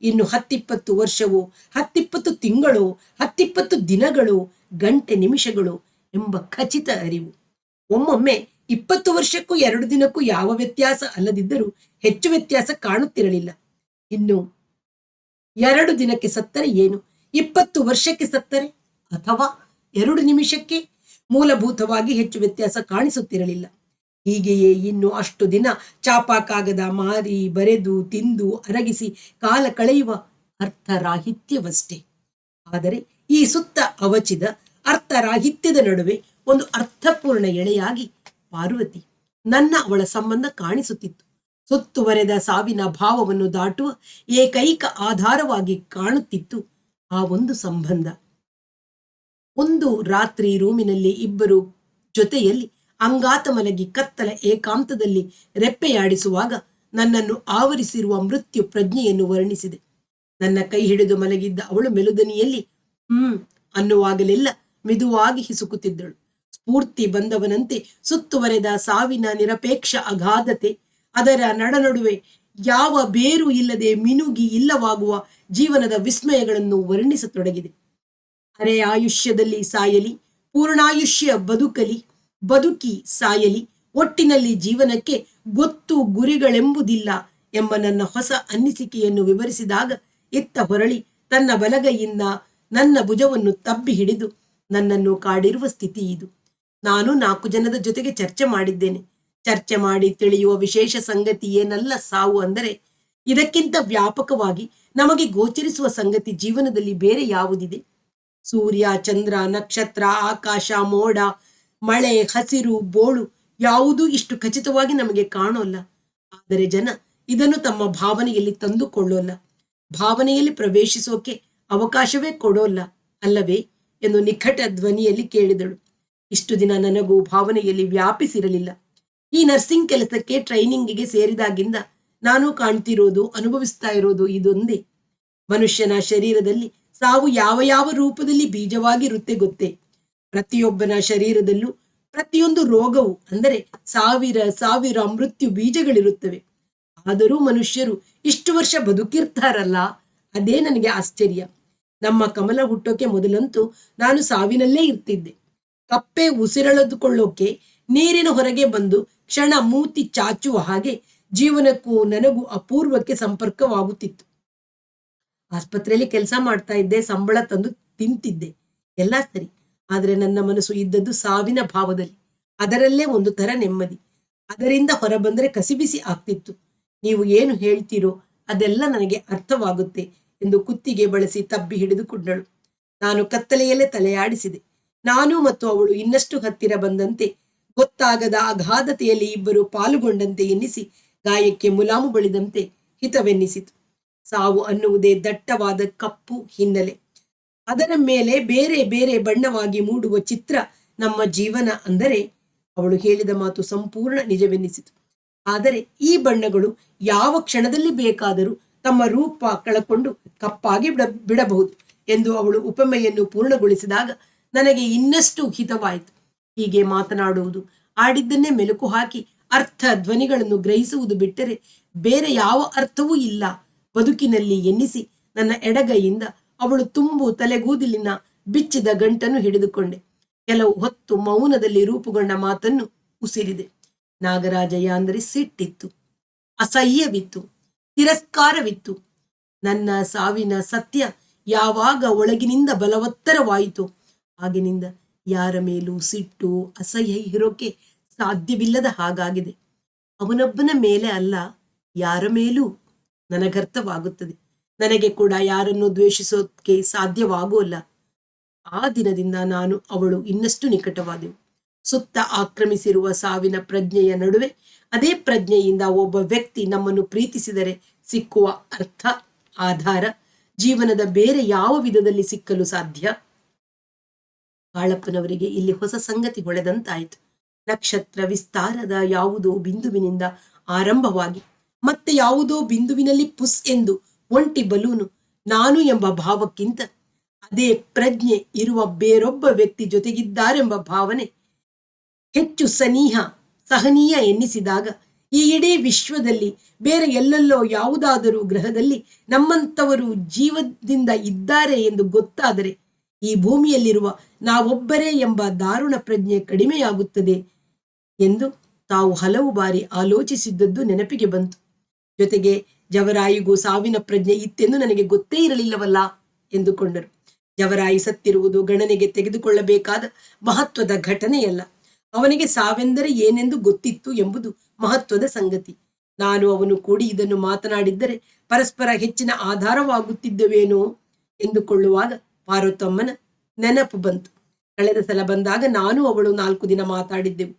ಇನ್ನು 10-20 ವರ್ಷವೋ, 10-20 ತಿಂಗಳೋ, 10-20 ದಿನಗಳೋ, ಗಂಟೆ ನಿಮಿಷಗಳು ಎಂಬ ಖಚಿತ ಅರಿವು. ಒಮ್ಮೊಮ್ಮೆ 20 ವರ್ಷಕ್ಕೂ 2 ದಿನಕ್ಕೂ ಯಾವ ವ್ಯತ್ಯಾಸ ಅಲ್ಲದಿದ್ದರೂ ಹೆಚ್ಚು ವ್ಯತ್ಯಾಸ ಕಾಣುತ್ತಿರಲಿಲ್ಲ. ಇನ್ನು 2 ದಿನಕ್ಕೆ ಸತ್ತರೆ ಏನು, 20 ವರ್ಷಕ್ಕೆ ಸತ್ತರೆ ಅಥವಾ 2 ನಿಮಿಷಕ್ಕೆ ಮೂಲಭೂತವಾಗಿ ಹೆಚ್ಚು ವ್ಯತ್ಯಾಸ ಕಾಣಿಸುತ್ತಿರಲಿಲ್ಲ. ಹೀಗೆಯೇ ಇನ್ನು ಅಷ್ಟು ದಿನ ಚಾಪಾಕಾಗದ ಮಾರಿ ಬರೆದು ತಿಂದು ಅರಗಿಸಿ ಕಾಲ ಕಳೆಯುವ ಅರ್ಥರಾಹಿತ್ಯವಷ್ಟೇ. ಆದರೆ ಈ ಸುತ್ತ ಅವಚಿದ ಅರ್ಥರಾಹಿತ್ಯದ ನಡುವೆ ಒಂದು ಅರ್ಥಪೂರ್ಣ ಎಳೆಯಾಗಿ ಪಾರ್ವತಿ, ಅವಳ ಸಂಬಂಧ ಕಾಣಿಸುತ್ತಿತ್ತು. ಸುತ್ತುವರೆದ ಸಾವಿನ ಭಾವವನ್ನು ದಾಟುವ ಏಕೈಕ ಆಧಾರವಾಗಿ ಕಾಣುತ್ತಿತ್ತು ಆ ಒಂದು ಸಂಬಂಧ. ಒಂದು ರಾತ್ರಿ ರೂಮಿನಲ್ಲಿ ಇಬ್ಬರು ಜೊತೆಯಲ್ಲಿ ಅಂಗಾತ ಮಲಗಿ ಕತ್ತಲ ಏಕಾಂತದಲ್ಲಿ ರೆಪ್ಪೆಯಾಡಿಸುವಾಗ ನನ್ನನ್ನು ಆವರಿಸಿರುವ ಮೃತ್ಯು ಪ್ರಜ್ಞೆಯನ್ನು ವರ್ಣಿಸಿದೆ. ನನ್ನ ಕೈ ಹಿಡಿದು ಮಲಗಿದ್ದ ಅವಳು ಮೆಲುದನಿಯಲ್ಲಿ ಅನ್ನುವಾಗಲೆಲ್ಲ ಮೆದುವಾಗಿ ಹಿಸುಕುತ್ತಿದ್ದಳು. ಸ್ಫೂರ್ತಿ ಬಂದವನಂತೆ ಸುತ್ತುವರೆದ ಸಾವಿನ ನಿರಪೇಕ್ಷ ಅಗಾಧತೆ, ಅದರ ನಡುವೆ ಯಾವ ಬೇರು ಇಲ್ಲದೆ ಮಿನುಗಿ ಇಲ್ಲವಾಗುವ ಜೀವನದ ವಿಸ್ಮಯಗಳನ್ನು ವರ್ಣಿಸತೊಡಗಿದೆ. ಅರೆ ಆಯುಷ್ಯದಲ್ಲಿ ಸಾಯಲಿ, ಪೂರ್ಣಾಯುಷ್ಯ ಬದುಕಿ ಸಾಯಲಿ, ಒಟ್ಟಿನಲ್ಲಿ ಜೀವನಕ್ಕೆ ಗೊತ್ತು ಗುರಿಗಳೆಂಬುದಿಲ್ಲ ಎಂಬ ನನ್ನ ಹೊಸ ಅನ್ನಿಸಿಕೆಯನ್ನು ವಿವರಿಸಿದಾಗ ಇತ್ತ ಹೊರಳಿ ತನ್ನ ಬಲಗೈಯಿಂದ ನನ್ನ ಭುಜವನ್ನು ತಬ್ಬಿ ಹಿಡಿದು ನನ್ನನ್ನು ಕಾಡಿರುವ ಸ್ಥಿತಿ ಇದು. ನಾನು 4 ಜನದ ಜೊತೆಗೆ ಚರ್ಚೆ ಮಾಡಿದ್ದೇನೆ. ಚರ್ಚೆ ಮಾಡಿ ತಿಳಿಯುವ ವಿಶೇಷ ಸಂಗತಿ ಏನಲ್ಲ ಸಾವು ಅಂದರೆ, ಇದಕ್ಕಿಂತ ವ್ಯಾಪಕವಾಗಿ ನಮಗೆ ಗೋಚರಿಸುವ ಸಂಗತಿ ಜೀವನದಲ್ಲಿ ಬೇರೆ ಯಾವುದಿದೆ? ಸೂರ್ಯ, ಚಂದ್ರ, ನಕ್ಷತ್ರ, ಆಕಾಶ, ಮೋಡ, ಮಳೆ, ಹಸಿರು, ಬೋಳು ಯಾವುದೂ ಇಷ್ಟು ಖಚಿತವಾಗಿ ನಮಗೆ ಕಾಣೋಲ್ಲ. ಆದರೆ ಜನ ಇದನ್ನು ತಮ್ಮ ಭಾವನೆಯಲ್ಲಿ ತಂದುಕೊಳ್ಳೋಲ್ಲ, ಭಾವನೆಯಲ್ಲಿ ಪ್ರವೇಶಿಸೋಕೆ ಅವಕಾಶವೇ ಕೊಡೋಲ್ಲ ಅಲ್ಲವೇ ಎಂದು ನಿಕಟ ಧ್ವನಿಯಲ್ಲಿ ಕೇಳಿದಳು. ಇಷ್ಟು ದಿನ ನನಗೂ ಭಾವನೆಯಲ್ಲಿ ವ್ಯಾಪಿಸಿರಲಿಲ್ಲ. ಈ ನರ್ಸಿಂಗ್ ಕೆಲಸಕ್ಕೆ ಟ್ರೈನಿಂಗಿಗೆ ಸೇರಿದಾಗಿಂದ ನಾನು ಕಾಣ್ತಿರೋದು, ಅನುಭವಿಸ್ತಾ ಇರೋದು ಇದೊಂದೇ. ಮನುಷ್ಯನ ಶರೀರದಲ್ಲಿ ಸಾವು ಯಾವ ಯಾವ ರೂಪದಲ್ಲಿ ಬೀಜವಾಗಿರುತ್ತೆ ಗೊತ್ತೇ? ಪ್ರತಿಯೊಬ್ಬನ ಶರೀರದಲ್ಲೂ ಪ್ರತಿಯೊಂದು ರೋಗವು ಅಂದರೆ ಸಾವಿರ ಮೃತ್ಯು ಬೀಜಗಳಿರುತ್ತವೆ. ಆದರೂ ಮನುಷ್ಯರು ಇಷ್ಟು ವರ್ಷ ಬದುಕಿರ್ತಾರಲ್ಲ, ಅದೇ ನನಗೆ ಆಶ್ಚರ್ಯ. ನಮ್ಮ ಕಮಲ ಹುಟ್ಟೋಕೆ ಮೊದಲಂತೂ ನಾನು ಸಾವಿನಲ್ಲೇ ಇರ್ತಿದ್ದೆ. ಕಪ್ಪೆ ಉಸಿರೆಳೆದುಕೊಳ್ಳೋಕೆ ನೀರಿನ ಹೊರಗೆ ಬಂದು ಕ್ಷಣ ಮೂತಿ ಚಾಚುವ ಹಾಗೆ ಜೀವನಕ್ಕೂ ನನಗೂ ಅಪೂರ್ವಕ್ಕೆ ಸಂಪರ್ಕವಾಗುತ್ತಿತ್ತು. ಆಸ್ಪತ್ರೆಯಲ್ಲಿ ಕೆಲಸ ಮಾಡ್ತಾ ಇದ್ದೆ, ಸಂಬಳ ತಂದು ತಿಂತಿದ್ದೆ, ಎಲ್ಲ ಸರಿ. ಆದರೆ ನನ್ನ ಮನಸ್ಸು ಇದ್ದದ್ದು ಸಾವಿನ ಭಾವದಲ್ಲಿ. ಅದರಲ್ಲೇ ಒಂದು ತರ ನೆಮ್ಮದಿ. ಅದರಿಂದ ಹೊರಬಂದರೆ ಕಸಿಬಿಸಿ ಆಗ್ತಿತ್ತು. ನೀವು ಏನು ಹೇಳ್ತೀರೋ ಅದೆಲ್ಲ ನನಗೆ ಅರ್ಥವಾಗುತ್ತೆ ಎಂದು ಕುತ್ತಿಗೆ ಬಳಸಿ ತಬ್ಬಿ ಹಿಡಿದುಕೊಂಡಳು. ನಾನು ಕತ್ತಲೆಯಲ್ಲೇ ತಲೆಯಾಡಿಸಿದೆ. ನಾನು ಮತ್ತು ಅವಳು ಇನ್ನಷ್ಟು ಹತ್ತಿರ ಬಂದಂತೆ ಗೊತ್ತಾಗದ ಅಗಾಧತೆಯಲ್ಲಿ ಇಬ್ಬರು ಪಾಲುಗೊಂಡಂತೆ ಎನ್ನಿಸಿ ಗಾಯಕ್ಕೆ ಮುಲಾಮು ಬಳಿದಂತೆ ಹಿತವೆನ್ನಿಸಿತು. ಸಾವು ಅನ್ನುವುದೇ ದಟ್ಟವಾದ ಕಪ್ಪು ಹಿನ್ನೆಲೆ, ಅದರ ಮೇಲೆ ಬೇರೆ ಬೇರೆ ಬಣ್ಣವಾಗಿ ಮೂಡುವ ಚಿತ್ರ ನಮ್ಮ ಜೀವನ ಅಂದರೆ ಅವಳು ಹೇಳಿದ ಮಾತು ಸಂಪೂರ್ಣ ನಿಜವೆನ್ನಿಸಿತು. ಆದರೆ ಈ ಬಣ್ಣಗಳು ಯಾವ ಕ್ಷಣದಲ್ಲಿ ಬೇಕಾದರೂ ತಮ್ಮ ರೂಪ ಕಳಕೊಂಡು ಕಪ್ಪಾಗಿ ಬಿಡಬಹುದು ಎಂದು ಅವಳು ಉಪಮೆಯನ್ನು ಪೂರ್ಣಗೊಳಿಸಿದಾಗ ನನಗೆ ಇನ್ನಷ್ಟು ಹಿತವಾಯಿತು. ಹೀಗೆ ಮಾತನಾಡುವುದು, ಆಡಿದ್ದನ್ನೇ ಮೆಲುಕು ಹಾಕಿ ಅರ್ಥ ಧ್ವನಿಗಳನ್ನು ಗ್ರಹಿಸುವುದು ಬಿಟ್ಟರೆ ಬೇರೆ ಯಾವ ಅರ್ಥವೂ ಇಲ್ಲ ಬದುಕಿನಲ್ಲಿ ಎನ್ನಿಸಿ ನನ್ನ ಎಡಗೈಯಿಂದ ಅವಳು ತುಂಬು ತಲೆಗೂದಲಿನ ಬಿಚ್ಚಿದ ಗಂಟನ್ನು ಹಿಡಿದುಕೊಂಡೆ. ಕೆಲವು ಹೊತ್ತು ಮೌನದಲ್ಲಿ ರೂಪುಗೊಂಡ ಮಾತನ್ನು ಉಸಿರಿದೆ. ನಾಗರಾಜಯ್ಯ ಅಂದರೆ ಸಿಟ್ಟಿತ್ತು, ಅಸಹ್ಯವಿತ್ತು, ತಿರಸ್ಕಾರವಿತ್ತು. ನನ್ನ ಸಾವಿನ ಸತ್ಯ ಯಾವಾಗ ಒಳಗಿನಿಂದ ಬಲವತ್ತರವಾಯಿತು ಆಗಿನಿಂದ ಯಾರ ಮೇಲೂ ಸಿಟ್ಟು, ಅಸಹ್ಯ ಇರೋಕೆ ಸಾಧ್ಯವಿಲ್ಲದ ಹಾಗಾಗಿದೆ. ಅವನೊಬ್ಬನ ಮೇಲೆ ಅಲ್ಲ, ಯಾರ ಮೇಲೂ ನನಗರ್ಥವಾಗುತ್ತದೆ. ನನಗೆ ಕೂಡ ಯಾರನ್ನು ದ್ವೇಷಿಸೋಕೆ ಸಾಧ್ಯವಾಗೋಲ್ಲ. ಆ ದಿನದಿಂದ ನಾನು ಅವಳು ಇನ್ನಷ್ಟು ನಿಕಟವಾದೆವು. ಸುತ್ತ ಆಕ್ರಮಿಸಿರುವ ಸಾವಿನ ಪ್ರಜ್ಞೆಯ ನಡುವೆ ಅದೇ ಪ್ರಜ್ಞೆಯಿಂದ ಒಬ್ಬ ವ್ಯಕ್ತಿ ನಮ್ಮನ್ನು ಪ್ರೀತಿಸಿದರೆ ಸಿಕ್ಕುವ ಅರ್ಥ, ಆಧಾರ ಜೀವನದ ಬೇರೆ ಯಾವ ವಿಧದಲ್ಲಿ ಸಿಕ್ಕಲು ಸಾಧ್ಯ? ಕಾಳಪ್ಪನವರಿಗೆ ಇಲ್ಲಿ ಹೊಸ ಸಂಗತಿ ಹೊಳೆದಂತಾಯಿತು. ನಕ್ಷತ್ರ ವಿಸ್ತಾರದ ಯಾವುದೋ ಬಿಂದುವಿನಿಂದ ಆರಂಭವಾಗಿ ಮತ್ತೆ ಯಾವುದೋ ಬಿಂದುವಿನಲ್ಲಿ ಪುಸ್ ಎಂದು ಒಂಟಿ ಬಲೂನು ನಾನು ಎಂಬ ಭಾವಕ್ಕಿಂತ ಅದೇ ಪ್ರಜ್ಞೆ ಇರುವ ಬೇರೊಬ್ಬ ವ್ಯಕ್ತಿ ಜೊತೆಗಿದ್ದಾರೆಂಬ ಭಾವನೆ ಹೆಚ್ಚು ಸಹನೀಯ ಎನ್ನಿಸಿದಾಗ ಈ ಇಡೀ ವಿಶ್ವದಲ್ಲಿ ಬೇರೆ ಎಲ್ಲೆಲ್ಲೋ ಯಾವುದಾದರೂ ಗ್ರಹದಲ್ಲಿ ನಮ್ಮಂಥವರು ಜೀವದಿಂದ ಇದ್ದಾರೆ ಎಂದು ಗೊತ್ತಾದರೆ ಈ ಭೂಮಿಯಲ್ಲಿರುವ ನಾವೊಬ್ಬರೇ ಎಂಬ ದಾರುಣ ಪ್ರಜ್ಞೆ ಕಡಿಮೆಯಾಗುತ್ತದೆ ಎಂದು ತಾವು ಹಲವು ಬಾರಿ ಆಲೋಚಿಸಿದ್ದದ್ದು ನೆನಪಿಗೆ ಬಂತು. ಜೊತೆಗೆ ಜವರಾಯಿಗೂ ಸಾವಿನ ಪ್ರಜ್ಞೆ ಇತ್ತೆಂದು ನನಗೆ ಗೊತ್ತೇ ಇರಲಿಲ್ಲವಲ್ಲ ಎಂದುಕೊಂಡರು. ಜವರಾಯಿ ಸತ್ತಿರುವುದು ಗಣನೆಗೆ ತೆಗೆದುಕೊಳ್ಳಬೇಕಾದ ಮಹತ್ವದ ಘಟನೆಯಲ್ಲ. ಅವನಿಗೆ ಸಾವೆಂದರೆ ಏನೆಂದು ಗೊತ್ತಿತ್ತು ಎಂಬುದು ಮಹತ್ವದ ಸಂಗತಿ. ನಾನು ಅವನು ಕೂಡಿ ಇದನ್ನು ಮಾತನಾಡಿದ್ದರೆ ಪರಸ್ಪರ ಹೆಚ್ಚಿನ ಆಧಾರವಾಗುತ್ತಿದ್ದವೇನೋ ಎಂದುಕೊಳ್ಳುವಾಗ ಪಾರ್ವತಮ್ಮನ ನೆನಪು ಬಂತು. ಕಳೆದ ಸಲ ಬಂದಾಗ ನಾನು ಅವಳು 4 ದಿನ ಮಾತಾಡಿದ್ದೆವು.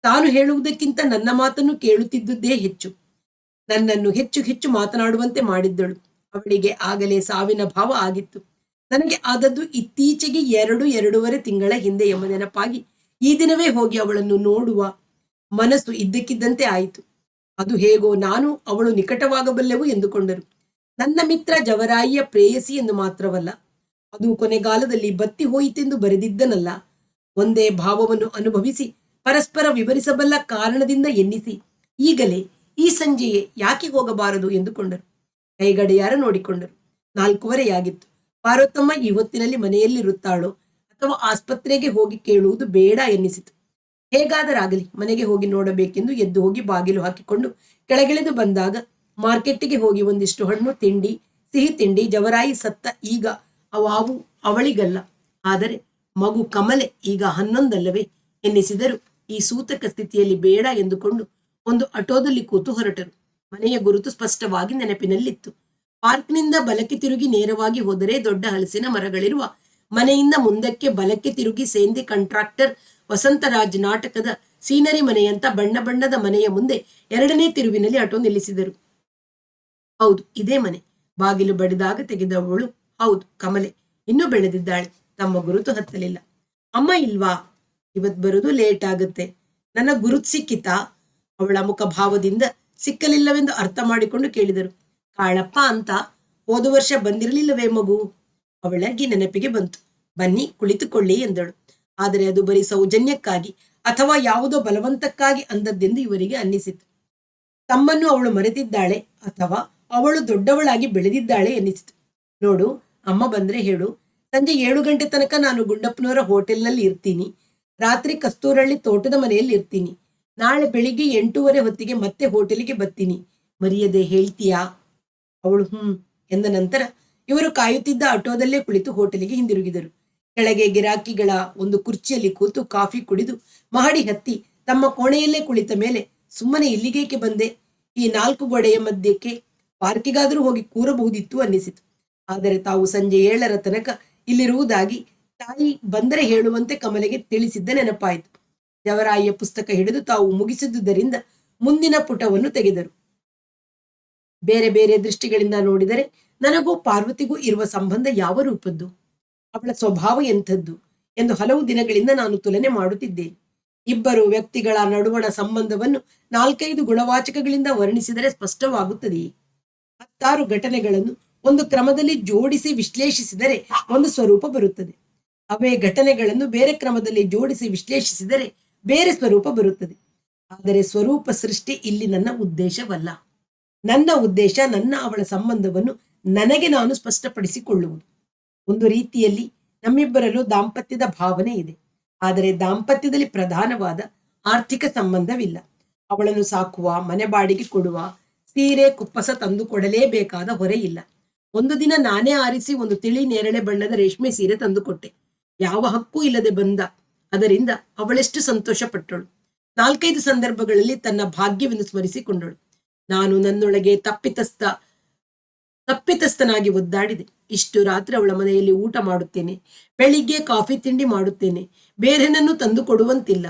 ತಾನು ಹೇಳುವುದಕ್ಕಿಂತ ನನ್ನ ಮಾತನ್ನು ಕೇಳುತ್ತಿದ್ದುದೇ ಹೆಚ್ಚು. ನನ್ನನ್ನು ಹೆಚ್ಚು ಹೆಚ್ಚು ಮಾತನಾಡುವಂತೆ ಮಾಡಿದ್ದಳು. ಅವಳಿಗೆ ಆಗಲೇ ಸಾವಿನ ಭಾವ ಆಗಿತ್ತು. ನನಗೆ ಆದದ್ದು ಇತ್ತೀಚೆಗೆ 2-2.5 ತಿಂಗಳ ಹಿಂದೆ ಎಂಬ ನೆನಪಾಗಿ ಈ ದಿನವೇ ಹೋಗಿ ಅವಳನ್ನು ನೋಡುವ ಮನಸ್ಸು ಇದ್ದಕ್ಕಿದ್ದಂತೆ ಆಯಿತು. ಅದು ಹೇಗೋ ನಾನು ಅವಳು ನಿಕಟವಾಗಬಲ್ಲೆವು ಎಂದುಕೊಂಡರು. ನನ್ನ ಮಿತ್ರ ಜವರಾಯಿಯ ಪ್ರೇಯಸಿ ಎಂದು ಮಾತ್ರವಲ್ಲ, ಅದು ಕೊನೆಗಾಲದಲ್ಲಿ ಬತ್ತಿ ಹೋಯಿತೆಂದು ಬರೆದಿದ್ದನಲ್ಲ, ಒಂದೇ ಭಾವವನ್ನು ಅನುಭವಿಸಿ ಪರಸ್ಪರ ವಿವರಿಸಬಲ್ಲ ಕಾರಣದಿಂದ ಎನ್ನಿಸಿ ಈಗಲೇ ಈ ಸಂಜೆಯೇ ಯಾಕೆ ಹೋಗಬಾರದು ಎಂದುಕೊಂಡರು. ಕೈಗಡಿಯಾರ ನೋಡಿಕೊಂಡರು. 4:15 ಪಾರ್ವತಮ್ಮ ಈ ಹೊತ್ತಿನಲ್ಲಿ ಮನೆಯಲ್ಲಿರುತ್ತಾಳೋ ಅಥವಾ ಆಸ್ಪತ್ರೆಗೆ ಹೋಗಿ ಕೇಳುವುದು ಬೇಡ ಎನ್ನಿಸಿತು. ಹೇಗಾದರಾಗಲಿ ಮನೆಗೆ ಹೋಗಿ ನೋಡಬೇಕೆಂದು ಎದ್ದು ಹೋಗಿ ಬಾಗಿಲು ಹಾಕಿಕೊಂಡು ಕೆಳಗಿಳಿದು ಬಂದಾಗ ಮಾರ್ಕೆಟ್ಟಿಗೆ ಹೋಗಿ ಒಂದಿಷ್ಟು ಹಣ್ಣು ತಿಂಡಿ, ಸಿಹಿ ತಿಂಡಿ, ಜವರಾಯಿ ಸತ್ತ ಈಗ ಅವಾವು ಅವಳಿಗಲ್ಲ, ಆದರೆ ಮಗು ಕಮಲೆ ಈಗ 11 ಎನ್ನಿಸಿದರು. ಈ ಸೂತಕ ಸ್ಥಿತಿಯಲ್ಲಿ ಬೇಡ ಎಂದುಕೊಂಡು ಒಂದು ಆಟೋದಲ್ಲಿ ಕೂತು ಹೊರಟರು. ಮನೆಯ ಗುರುತು ಸ್ಪಷ್ಟವಾಗಿ ನೆನಪಿನಲ್ಲಿತ್ತು. ಪಾರ್ಕ್ನಿಂದ ಬಲಕ್ಕೆ ತಿರುಗಿ ನೇರವಾಗಿ ಹೋದರೆ ದೊಡ್ಡ ಹಲಸಿನ ಮರಗಳಿರುವ ಮನೆಯಿಂದ ಮುಂದಕ್ಕೆ ಬಲಕ್ಕೆ ತಿರುಗಿ ಸೇಂದಿ ಕಾಂಟ್ರಾಕ್ಟರ್ ವಸಂತರಾಜ್ ನಾಟಕದ ಸೀನರಿ ಮನೆಯಂತ ಬಣ್ಣ ಬಣ್ಣದ ಮನೆಯ ಮುಂದೆ 2ನೇ ತಿರುವಿನಲ್ಲಿ ಆಟೋ ನಿಲ್ಲಿಸಿದರು. ಹೌದು, ಇದೇ ಮನೆ. ಬಾಗಿಲು ಬಡಿದಾಗ ತೆಗೆದವಳು ಹೌದು, ಕಮಲೆ. ಇನ್ನೂ ಬೆಳೆದಿದ್ದಾಳೆ. ತಮ್ಮ ಗುರುತು ಹತ್ತಲಿಲ್ಲ. ಅಮ್ಮ ಇಲ್ವಾ? ಇವತ್ ಬರುದು ಲೇಟ್ ಆಗುತ್ತೆ. ನನ್ನ ಗುರುತು ಸಿಕ್ಕಿತಾ? ಅವಳ ಮುಖ ಭಾವದಿಂದ ಸಿಕ್ಕಲಿಲ್ಲವೆಂದು ಅರ್ಥ ಮಾಡಿಕೊಂಡು ಕೇಳಿದರು. ಕಾಳಪ್ಪ ಅಂತ ಹೋದ ವರ್ಷ ಬಂದಿರಲಿಲ್ಲವೇ ಮಗು? ಅವಳಾಗಿ ನೆನಪಿಗೆ ಬಂತು. ಬನ್ನಿ ಕುಳಿತುಕೊಳ್ಳಿ ಎಂದಳು. ಆದರೆ ಅದು ಬರೀ ಸೌಜನ್ಯಕ್ಕಾಗಿ ಅಥವಾ ಯಾವುದೋ ಬಲವಂತಕ್ಕಾಗಿ ಅಂದದ್ದೆಂದು ಇವರಿಗೆ ಅನ್ನಿಸಿತು. ತಮ್ಮನ್ನು ಅವಳು ಮರೆತಿದ್ದಾಳೆ ಅಥವಾ ಅವಳು ದೊಡ್ಡವಳಾಗಿ ಬೆಳೆದಿದ್ದಾಳೆ ಎನ್ನಿಸಿತು. ನೋಡು, ಅಮ್ಮ ಬಂದ್ರೆ ಹೇಳು. ಸಂಜೆ 7 ಗಂಟೆ ತನಕ ನಾನು ಗುಂಡಪ್ಪನವರ ಹೋಟೆಲ್ನಲ್ಲಿ ಇರ್ತೀನಿ. ರಾತ್ರಿ ಕಸ್ತೂರಳ್ಳಿ ತೋಟದ ಮನೆಯಲ್ಲಿ ಇರ್ತೀನಿ. ನಾಳೆ ಬೆಳಿಗ್ಗೆ 8:15 ಹೊತ್ತಿಗೆ ಮತ್ತೆ ಹೋಟೆಲಿಗೆ ಬರ್ತೀನಿ. ಮರೆಯದೆ ಹೇಳ್ತೀಯಾ? ಅವಳು ಎಂದ ನಂತರ ಇವರು ಕಾಯುತ್ತಿದ್ದ ಆಟೋದಲ್ಲೇ ಕುಳಿತು ಹೋಟೆಲಿಗೆ ಹಿಂದಿರುಗಿದರು. ಕೆಳಗೆ ಗಿರಾಕಿಗಳ ಒಂದು ಕುರ್ಚಿಯಲ್ಲಿ ಕೂತು ಕಾಫಿ ಕುಡಿದು ಮಹಡಿ ಹತ್ತಿ ತಮ್ಮ ಕೋಣೆಯಲ್ಲೇ ಕುಳಿತ ಮೇಲೆ ಸುಮ್ಮನೆ ಇಲ್ಲಿಗೇಕೆ ಬಂದೆ? ಈ 4 ಗೋಡೆಯ ಮಧ್ಯಕ್ಕೆ ಪಾರ್ಕಿಗಾದರೂ ಹೋಗಿ ಕೂರಬಹುದಿತ್ತು ಅನ್ನಿಸಿತು. ಆದರೆ ತಾವು ಸಂಜೆ 7 ತನಕ ಇಲ್ಲಿರುವುದಾಗಿ ತಾಯಿ ಬಂದರೆ ಹೇಳುವಂತೆ ಕಮಲೆಗೆ ತಿಳಿಸಿದ್ದ ನೆನಪಾಯಿತು. ಜವರಾಯಿಯ ಪುಸ್ತಕ ಹಿಡಿದು ತಾವು ಮುಗಿಸಿದ್ದುದರಿಂದ ಮುಂದಿನ ಪುಟವನ್ನು ತೆಗೆದರು. ಬೇರೆ ಬೇರೆ ದೃಷ್ಟಿಗಳಿಂದ ನೋಡಿದರೆ ನನಗೂ ಪಾರ್ವತಿಗೂ ಇರುವ ಸಂಬಂಧ ಯಾವ ರೂಪದ್ದು, ಅವಳ ಸ್ವಭಾವ ಎಂಥದ್ದು ಎಂದು ಹಲವು ದಿನಗಳಿಂದ ನಾನು ತುಲನೆ ಮಾಡುತ್ತಿದ್ದೇನೆ. ಇಬ್ಬರು ವ್ಯಕ್ತಿಗಳ ನಡುವಣ ಸಂಬಂಧವನ್ನು 4-5 ಗುಣವಾಚಕಗಳಿಂದ ವರ್ಣಿಸಿದರೆ ಸ್ಪಷ್ಟವಾಗುತ್ತದೆಯೇ? 10 ಘಟನೆಗಳನ್ನು ಒಂದು ಕ್ರಮದಲ್ಲಿ ಜೋಡಿಸಿ ವಿಶ್ಲೇಷಿಸಿದರೆ ಒಂದು ಸ್ವರೂಪ ಬರುತ್ತದೆ. ಅವೇ ಘಟನೆಗಳನ್ನು ಬೇರೆ ಕ್ರಮದಲ್ಲಿ ಜೋಡಿಸಿ ವಿಶ್ಲೇಷಿಸಿದರೆ ಬೇರೆ ಸ್ವರೂಪ ಬರುತ್ತದೆ. ಆದರೆ ಸ್ವರೂಪ ಸೃಷ್ಟಿ ಇಲ್ಲಿ ನನ್ನ ಉದ್ದೇಶವಲ್ಲ. ನನ್ನ ಉದ್ದೇಶ ನನ್ನ ಅವಳ ಸಂಬಂಧವನ್ನು ನನಗೆ ನಾನು ಸ್ಪಷ್ಟಪಡಿಸಿಕೊಳ್ಳುವುದು. ಒಂದು ರೀತಿಯಲ್ಲಿ ನಮ್ಮಿಬ್ಬರಲ್ಲೂ ದಾಂಪತ್ಯದ ಭಾವನೆ ಇದೆ. ಆದರೆ ದಾಂಪತ್ಯದಲ್ಲಿ ಪ್ರಧಾನವಾದ ಆರ್ಥಿಕ ಸಂಬಂಧವಿಲ್ಲ. ಅವಳನ್ನು ಸಾಕುವ, ಮನೆ ಬಾಡಿಗೆ ಕೊಡುವ, ಸೀರೆ ಕುಪ್ಪಸ ತಂದು ಕೊಡಲೇಬೇಕಾದ ಹೊರೆ ಇಲ್ಲ. ಒಂದು ದಿನ ನಾನೇ ಆರಿಸಿ ಒಂದು ತಿಳಿ ನೇರಳೆ ಬಣ್ಣದ ರೇಷ್ಮೆ ಸೀರೆ ತಂದುಕೊಟ್ಟೆ. ಯಾವ ಹಕ್ಕೂ ಇಲ್ಲದೆ ಬಂದ ಅದರಿಂದ ಅವಳೆಷ್ಟು ಸಂತೋಷ ಪಟ್ಟಳು. 4-5 ಸಂದರ್ಭಗಳಲ್ಲಿ ತನ್ನ ಭಾಗ್ಯವೆಂದು ಸ್ಮರಿಸಿಕೊಂಡಳು. ನಾನು ನನ್ನೊಳಗೆ ತಪ್ಪಿತಸ್ಥನಾಗಿ ಒದ್ದಾಡಿದೆ. ಇಷ್ಟು ರಾತ್ರಿ ಅವಳ ಮನೆಯಲ್ಲಿ ಊಟ ಮಾಡುತ್ತೇನೆ, ಬೆಳಿಗ್ಗೆ ಕಾಫಿ ತಿಂಡಿ ಮಾಡುತ್ತೇನೆ, ಬೇರೆನನ್ನು ತಂದು ಕೊಡುವಂತಿಲ್ಲ,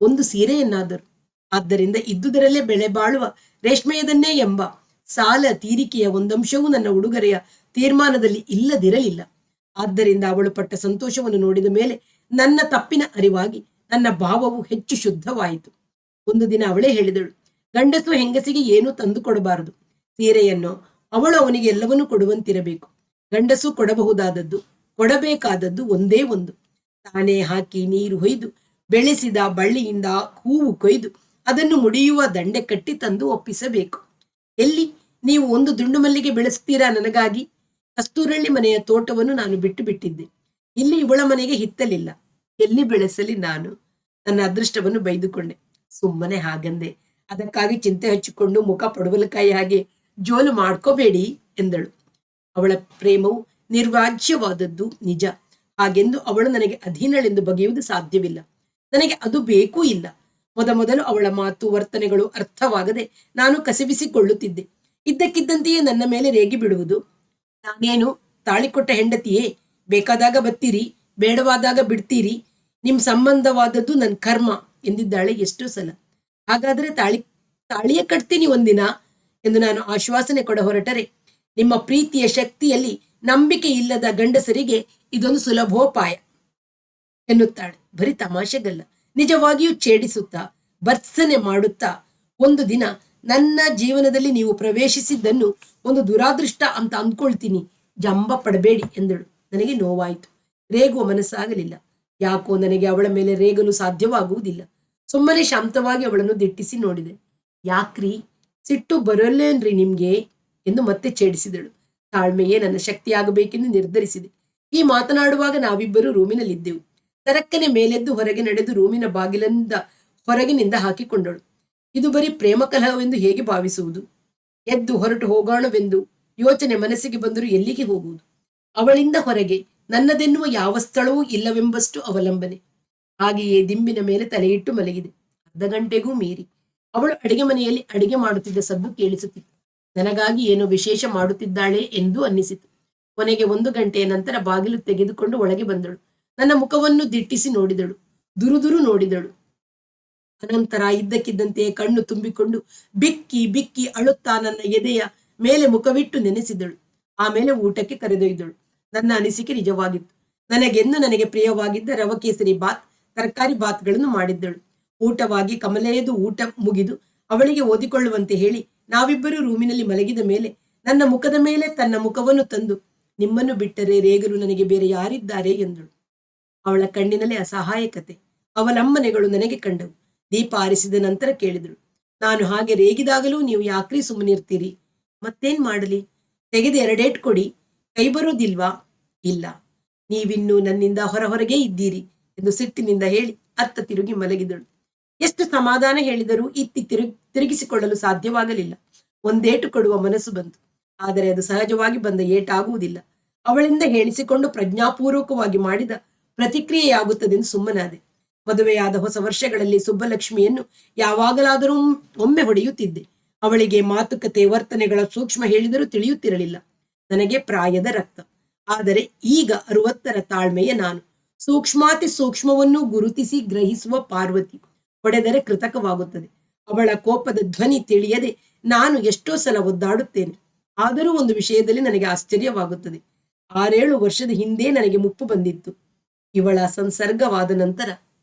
ಒಂದು ಸೀರೆಯನ್ನಾದರೂ. ಆದ್ದರಿಂದ ಇದ್ದುದರಲ್ಲೇ ಬೆಳೆ ಬಾಳುವ ರೇಷ್ಮೆಯದನ್ನೇ ಎಂಬ ಸಾಲ ತೀರಿಕೆಯ ಒಂದಂಶವೂ ನನ್ನ ಉಡುಗೊರೆಯ ತೀರ್ಮಾನದಲ್ಲಿ ಇಲ್ಲದಿರಲಿಲ್ಲ. ಆದ್ದರಿಂದ ಅವಳು ಪಟ್ಟ ಸಂತೋಷವನ್ನು ನೋಡಿದ ಮೇಲೆ ನನ್ನ ತಪ್ಪಿನ ಅರಿವಾಗಿ ನನ್ನ ಭಾವವು ಹೆಚ್ಚು ಶುದ್ಧವಾಯಿತು. ಒಂದು ದಿನ ಅವಳೇ ಹೇಳಿದಳು, ಗಂಡಸು ಹೆಂಗಸಿಗೆ ಏನೂ ತಂದು ಕೊಡಬಾರದು. ಸೀರೆಯನ್ನು ಅವಳು ಅವನಿಗೆ ಎಲ್ಲವನ್ನೂ ಕೊಡುವಂತಿರಬೇಕು. ಗಂಡಸು ಕೊಡಬಹುದಾದದ್ದು, ಕೊಡಬೇಕಾದದ್ದು ಒಂದೇ ಒಂದು. ತಾನೇ ಹಾಕಿ ನೀರು ಹೊಯ್ದು ಬೆಳೆಸಿದ ಬಳ್ಳಿಯಿಂದ ಹೂವು ಕೊಯ್ದು ಅದನ್ನು ಮುಡಿಯುವ ದಂಡೆ ಕಟ್ಟಿ ತಂದು ಒಪ್ಪಿಸಬೇಕು. ಎಲ್ಲಿ ನೀವು ಒಂದು ದುಂಡು ಮಲ್ಲಿಗೆ ಬೆಳೆಸ್ತೀರಾ ನನಗಾಗಿ? ಕಸ್ತೂರಳ್ಳಿ ಮನೆಯ ತೋಟವನ್ನು ನಾನು ಬಿಟ್ಟು ಬಿಟ್ಟಿದ್ದೆ. ಇಲ್ಲಿ ಇವಳ ಮನೆಗೆ ಹಿತ್ತಲಿಲ್ಲ. ಎಲ್ಲಿ ಬೆಳೆಸಲಿ ನಾನು? ನನ್ನ ಅದೃಷ್ಟವನ್ನು ಬೈದುಕೊಂಡೆ. ಸುಮ್ಮನೆ ಹಾಗಂದೆ. ಅದಕ್ಕಾಗಿ ಚಿಂತೆ ಹಚ್ಚಿಕೊಂಡು ಮುಖ ಪಡುವಲಕಾಯಿ ಹಾಗೆ ಜೋಲು ಮಾಡ್ಕೋಬೇಡಿ ಎಂದಳು. ಅವಳ ಪ್ರೇಮವು ನಿರ್ವಾಜ್ಯವಾದದ್ದು ನಿಜ. ಹಾಗೆಂದು ಅವಳು ನನಗೆ ಅಧೀನಳೆಂದು ಬಗೆಯುವುದು ಸಾಧ್ಯವಿಲ್ಲ. ನನಗೆ ಅದು ಬೇಕೂ ಇಲ್ಲ. ಮೊದಲು ಅವಳ ಮಾತು ವರ್ತನೆಗಳು ಅರ್ಥವಾಗದೆ ನಾನು ಕಸಿಬಿಸಿಕೊಳ್ಳುತ್ತಿದ್ದೆ. ಇದ್ದಕ್ಕಿದ್ದಂತೆಯೇ ನನ್ನ ಮೇಲೆ ರೇಗಿ ಬಿಡುವುದು. ನಾನೇನು ತಾಳಿಕೊಟ್ಟ ಹೆಂಡತಿಯೇ? ಬೇಕಾದಾಗ ಬತ್ತೀರಿ, ಬೇಡವಾದಾಗ ಬಿಡ್ತೀರಿ. ನಿಮ್ ಸಂಬಂಧವಾದದ್ದು ನನ್ನ ಕರ್ಮ ಎಂದಿದ್ದಾಳೆ ಎಷ್ಟೋ ಸಲ. ಹಾಗಾದ್ರೆ ತಾಳಿಯ ಕಟ್ತೀನಿ ಒಂದಿನ ಎಂದು ನಾನು ಆಶ್ವಾಸನೆ ಕೊಡ ಹೊರಟರೆ, ನಿಮ್ಮ ಪ್ರೀತಿಯ ಶಕ್ತಿಯಲ್ಲಿ ನಂಬಿಕೆ ಇಲ್ಲದ ಗಂಡಸರಿಗೆ ಇದೊಂದು ಸುಲಭೋಪಾಯ ಎನ್ನುತ್ತಾಳೆ. ಬರೀ ತಮಾಷೆಗಲ್ಲ, ನಿಜವಾಗಿಯೂ ಛೇಡಿಸುತ್ತಾ ಭರ್ತ್ಸನೆ ಮಾಡುತ್ತಾ, ಒಂದು ದಿನ ನನ್ನ ಜೀವನದಲ್ಲಿ ನೀವು ಪ್ರವೇಶಿಸಿದ್ದನ್ನು ಒಂದು ದುರಾದೃಷ್ಟ ಅಂತ ಅಂದ್ಕೊಳ್ತೀನಿ, ಜಂಬ ಪಡಬೇಡಿ ಎಂದಳು. ನನಗೆ ನೋವಾಯಿತು. ರೇಗುವ ಮನಸ್ಸಾಗಲಿಲ್ಲ. ಯಾಕೋ ನನಗೆ ಅವಳ ಮೇಲೆ ರೇಗಲು ಸಾಧ್ಯವಾಗುವುದಿಲ್ಲ. ಸುಮ್ಮನೆ ಶಾಂತವಾಗಿ ಅವಳನ್ನು ದಿಟ್ಟಿಸಿ ನೋಡಿದೆ. ಯಾಕ್ರಿ, ಸಿಟ್ಟು ಬರಲ್ಲೇನ್ರಿ ನಿಮ್ಗೆ ಎಂದು ಮತ್ತೆ ಛೇಡಿಸಿದಳು. ತಾಳ್ಮೆಯೇ ನನ್ನ ಶಕ್ತಿಯಾಗಬೇಕೆಂದು ನಿರ್ಧರಿಸಿದೆ. ಈ ಮಾತನಾಡುವಾಗ ನಾವಿಬ್ಬರೂ ರೂಮಿನಲ್ಲಿದ್ದೆವು. ತರಕ್ಕನೆ ಮೇಲೆದ್ದು ಹೊರಗೆ ನಡೆದು ರೂಮಿನ ಬಾಗಿಲಿಂದ ಹೊರಗಿನಿಂದ ಹಾಕಿಕೊಂಡಳು. ಇದು ಬರೀ ಪ್ರೇಮ ಕಲಹವೆಂದು ಹೇಗೆ ಭಾವಿಸುವುದು? ಎದ್ದು ಹೊರಟು ಹೋಗೋಣವೆಂದು ಯೋಚನೆ ಮನಸ್ಸಿಗೆ ಬಂದರೂ ಎಲ್ಲಿಗೆ ಹೋಗುವುದು? ಅವಳಿಂದ ಹೊರಗೆ ನನ್ನದೆನ್ನುವ ಯಾವ ಸ್ಥಳವೂ ಇಲ್ಲವೆಂಬಷ್ಟು ಅವಲಂಬನೆ. ಹಾಗೆಯೇ ದಿಂಬಿನ ಮೇಲೆ ತಲೆಯಿಟ್ಟು ಮಲಗಿದೆ. ಅರ್ಧ ಗಂಟೆಗೂ ಮೀರಿ ಅವಳು ಅಡಿಗೆ ಮನೆಯಲ್ಲಿ ಅಡಿಗೆ ಮಾಡುತ್ತಿದ್ದ ಸದ್ದು ಕೇಳಿಸುತ್ತಿತ್ತು. ನನಗಾಗಿ ಏನೋ ವಿಶೇಷ ಮಾಡುತ್ತಿದ್ದಾಳೆ ಎಂದು ಅನ್ನಿಸಿತು. ಕೊನೆಗೆ 1 ಗಂಟೆಯ ನಂತರ ಬಾಗಿಲು ತೆಗೆದುಕೊಂಡು ಒಳಗೆ ಬಂದಳು. ನನ್ನ ಮುಖವನ್ನು ದಿಟ್ಟಿಸಿ ನೋಡಿದಳು. ದುರುದುರು ನೋಡಿದಳು. ಅನಂತರ ಇದ್ದಕ್ಕಿದ್ದಂತೆ ಕಣ್ಣು ತುಂಬಿಕೊಂಡು ಬಿಕ್ಕಿ ಬಿಕ್ಕಿ ಅಳುತ್ತಾ ನನ್ನ ಎದೆಯ ಮೇಲೆ ಮುಖವಿಟ್ಟು ನೆನೆಸಿದಳು. ಆಮೇಲೆ ಊಟಕ್ಕೆ ಕರೆದೊಯ್ದಳು. ನನ್ನ ಅನಿಸಿಕೆ ನಿಜವಾಗಿತ್ತು. ನನಗೆ ಪ್ರಿಯವಾಗಿದ್ದ ರವಕೇಸರಿ ಬಾತ್, ತರಕಾರಿ ಬಾತ್ಗಳನ್ನು ಮಾಡಿದ್ದಳು. ಊಟವಾಗಿ ಕಮಲೆಯದು ಊಟ ಮುಗಿದು ಅವಳಿಗೆ ಓದಿಕೊಳ್ಳುವಂತೆ ಹೇಳಿ ನಾವಿಬ್ಬರೂ ರೂಮಿನಲ್ಲಿ ಮಲಗಿದ ಮೇಲೆ ನನ್ನ ಮುಖದ ಮೇಲೆ ತನ್ನ ಮುಖವನ್ನು ತಂದು, ನಿಮ್ಮನ್ನು ಬಿಟ್ಟರೆ ರೇಗಲು ನನಗೆ ಬೇರೆ ಯಾರಿದ್ದಾರೆ ಎಂದಳು. ಅವಳ ಕಣ್ಣಿನಲ್ಲಿ ಅಸಹಾಯಕತೆ, ಅವಲಂಬನೆಗಳು ನನಗೆ ಕಂಡವು. ದೀಪ ಆರಿಸಿದ ನಂತರ ಕೇಳಿದಳು, ನಾನು ಹಾಗೆ ರೇಗಿದಾಗಲೂ ನೀವು ಯಾಕ್ರಿ ಸುಮ್ಮನಿರ್ತೀರಿ? ಮತ್ತೇನ್ ಮಾಡಲಿ? ತೆಗೆದು 2 ಏಟು ಕೊಡಿ, ಕೈ ಬರೋದಿಲ್ವಾ? ಇಲ್ಲ, ನೀವಿನ್ನೂ ನನ್ನಿಂದ ಹೊರಗೆ ಇದ್ದೀರಿ ಎಂದು ಸಿಟ್ಟಿನಿಂದ ಹೇಳಿ ಅತ್ತ ತಿರುಗಿ ಮಲಗಿದಳು. ಎಷ್ಟು ಸಮಾಧಾನ ಹೇಳಿದರೂ ತಿರುಗಿಸಿಕೊಳ್ಳಲು ಸಾಧ್ಯವಾಗಲಿಲ್ಲ. 1 ಏಟು ಕೊಡುವ ಮನಸ್ಸು ಬಂತು. ಆದರೆ ಅದು ಸಹಜವಾಗಿ ಬಂದ ಏಟಾಗುವುದಿಲ್ಲ. ಅವಳಿಂದ ಹೇಳಿಸಿಕೊಂಡು ಪ್ರಜ್ಞಾಪೂರ್ವಕವಾಗಿ ಮಾಡಿದ ಪ್ರತಿಕ್ರಿಯೆಯಾಗುತ್ತದೆಂದು ಸುಮ್ಮನಾದೆ. ಮದುವೆಯಾದ ಹೊಸ ವರ್ಷಗಳಲ್ಲಿ ಸುಬ್ಬಲಕ್ಷ್ಮಿಯನ್ನು ಯಾವಾಗಲಾದರೂ ಒಮ್ಮೆ ಹೊಡೆಯುತ್ತಿದ್ದೆ. ಅವಳಿಗೆ ಮಾತುಕತೆ, ವರ್ತನೆಗಳ ಸೂಕ್ಷ್ಮ ಹೇಳಿದರೂ ತಿಳಿಯುತ್ತಿರಲಿಲ್ಲ. ನನಗೆ ಪ್ರಾಯದ ರಕ್ತ. ಆದರೆ ಈಗ 60ರ ತಾಳ್ಮೆಯ ನಾನು. ಸೂಕ್ಷ್ಮಾತಿ ಸೂಕ್ಷ್ಮವನ್ನು ಗುರುತಿಸಿ ಗ್ರಹಿಸುವ ಪಾರ್ವತಿ. ಹೊಡೆದರೆ ಕೃತಕವಾಗುತ್ತದೆ. ಅವಳ ಕೋಪದ ಧ್ವನಿ ತಿಳಿಯದೆ ನಾನು ಎಷ್ಟೋ ಸಲ ಒದ್ದಾಡುತ್ತೇನೆ. ಆದರೂ ಒಂದು ವಿಷಯದಲ್ಲಿ ನನಗೆ ಆಶ್ಚರ್ಯವಾಗುತ್ತದೆ. 6-7 ವರ್ಷದ ಹಿಂದೆ ನನಗೆ ಮುಪ್ಪು ಬಂದಿತ್ತು. ಇವಳ ಸಂಸರ್ಗವಾದ ನಂತರ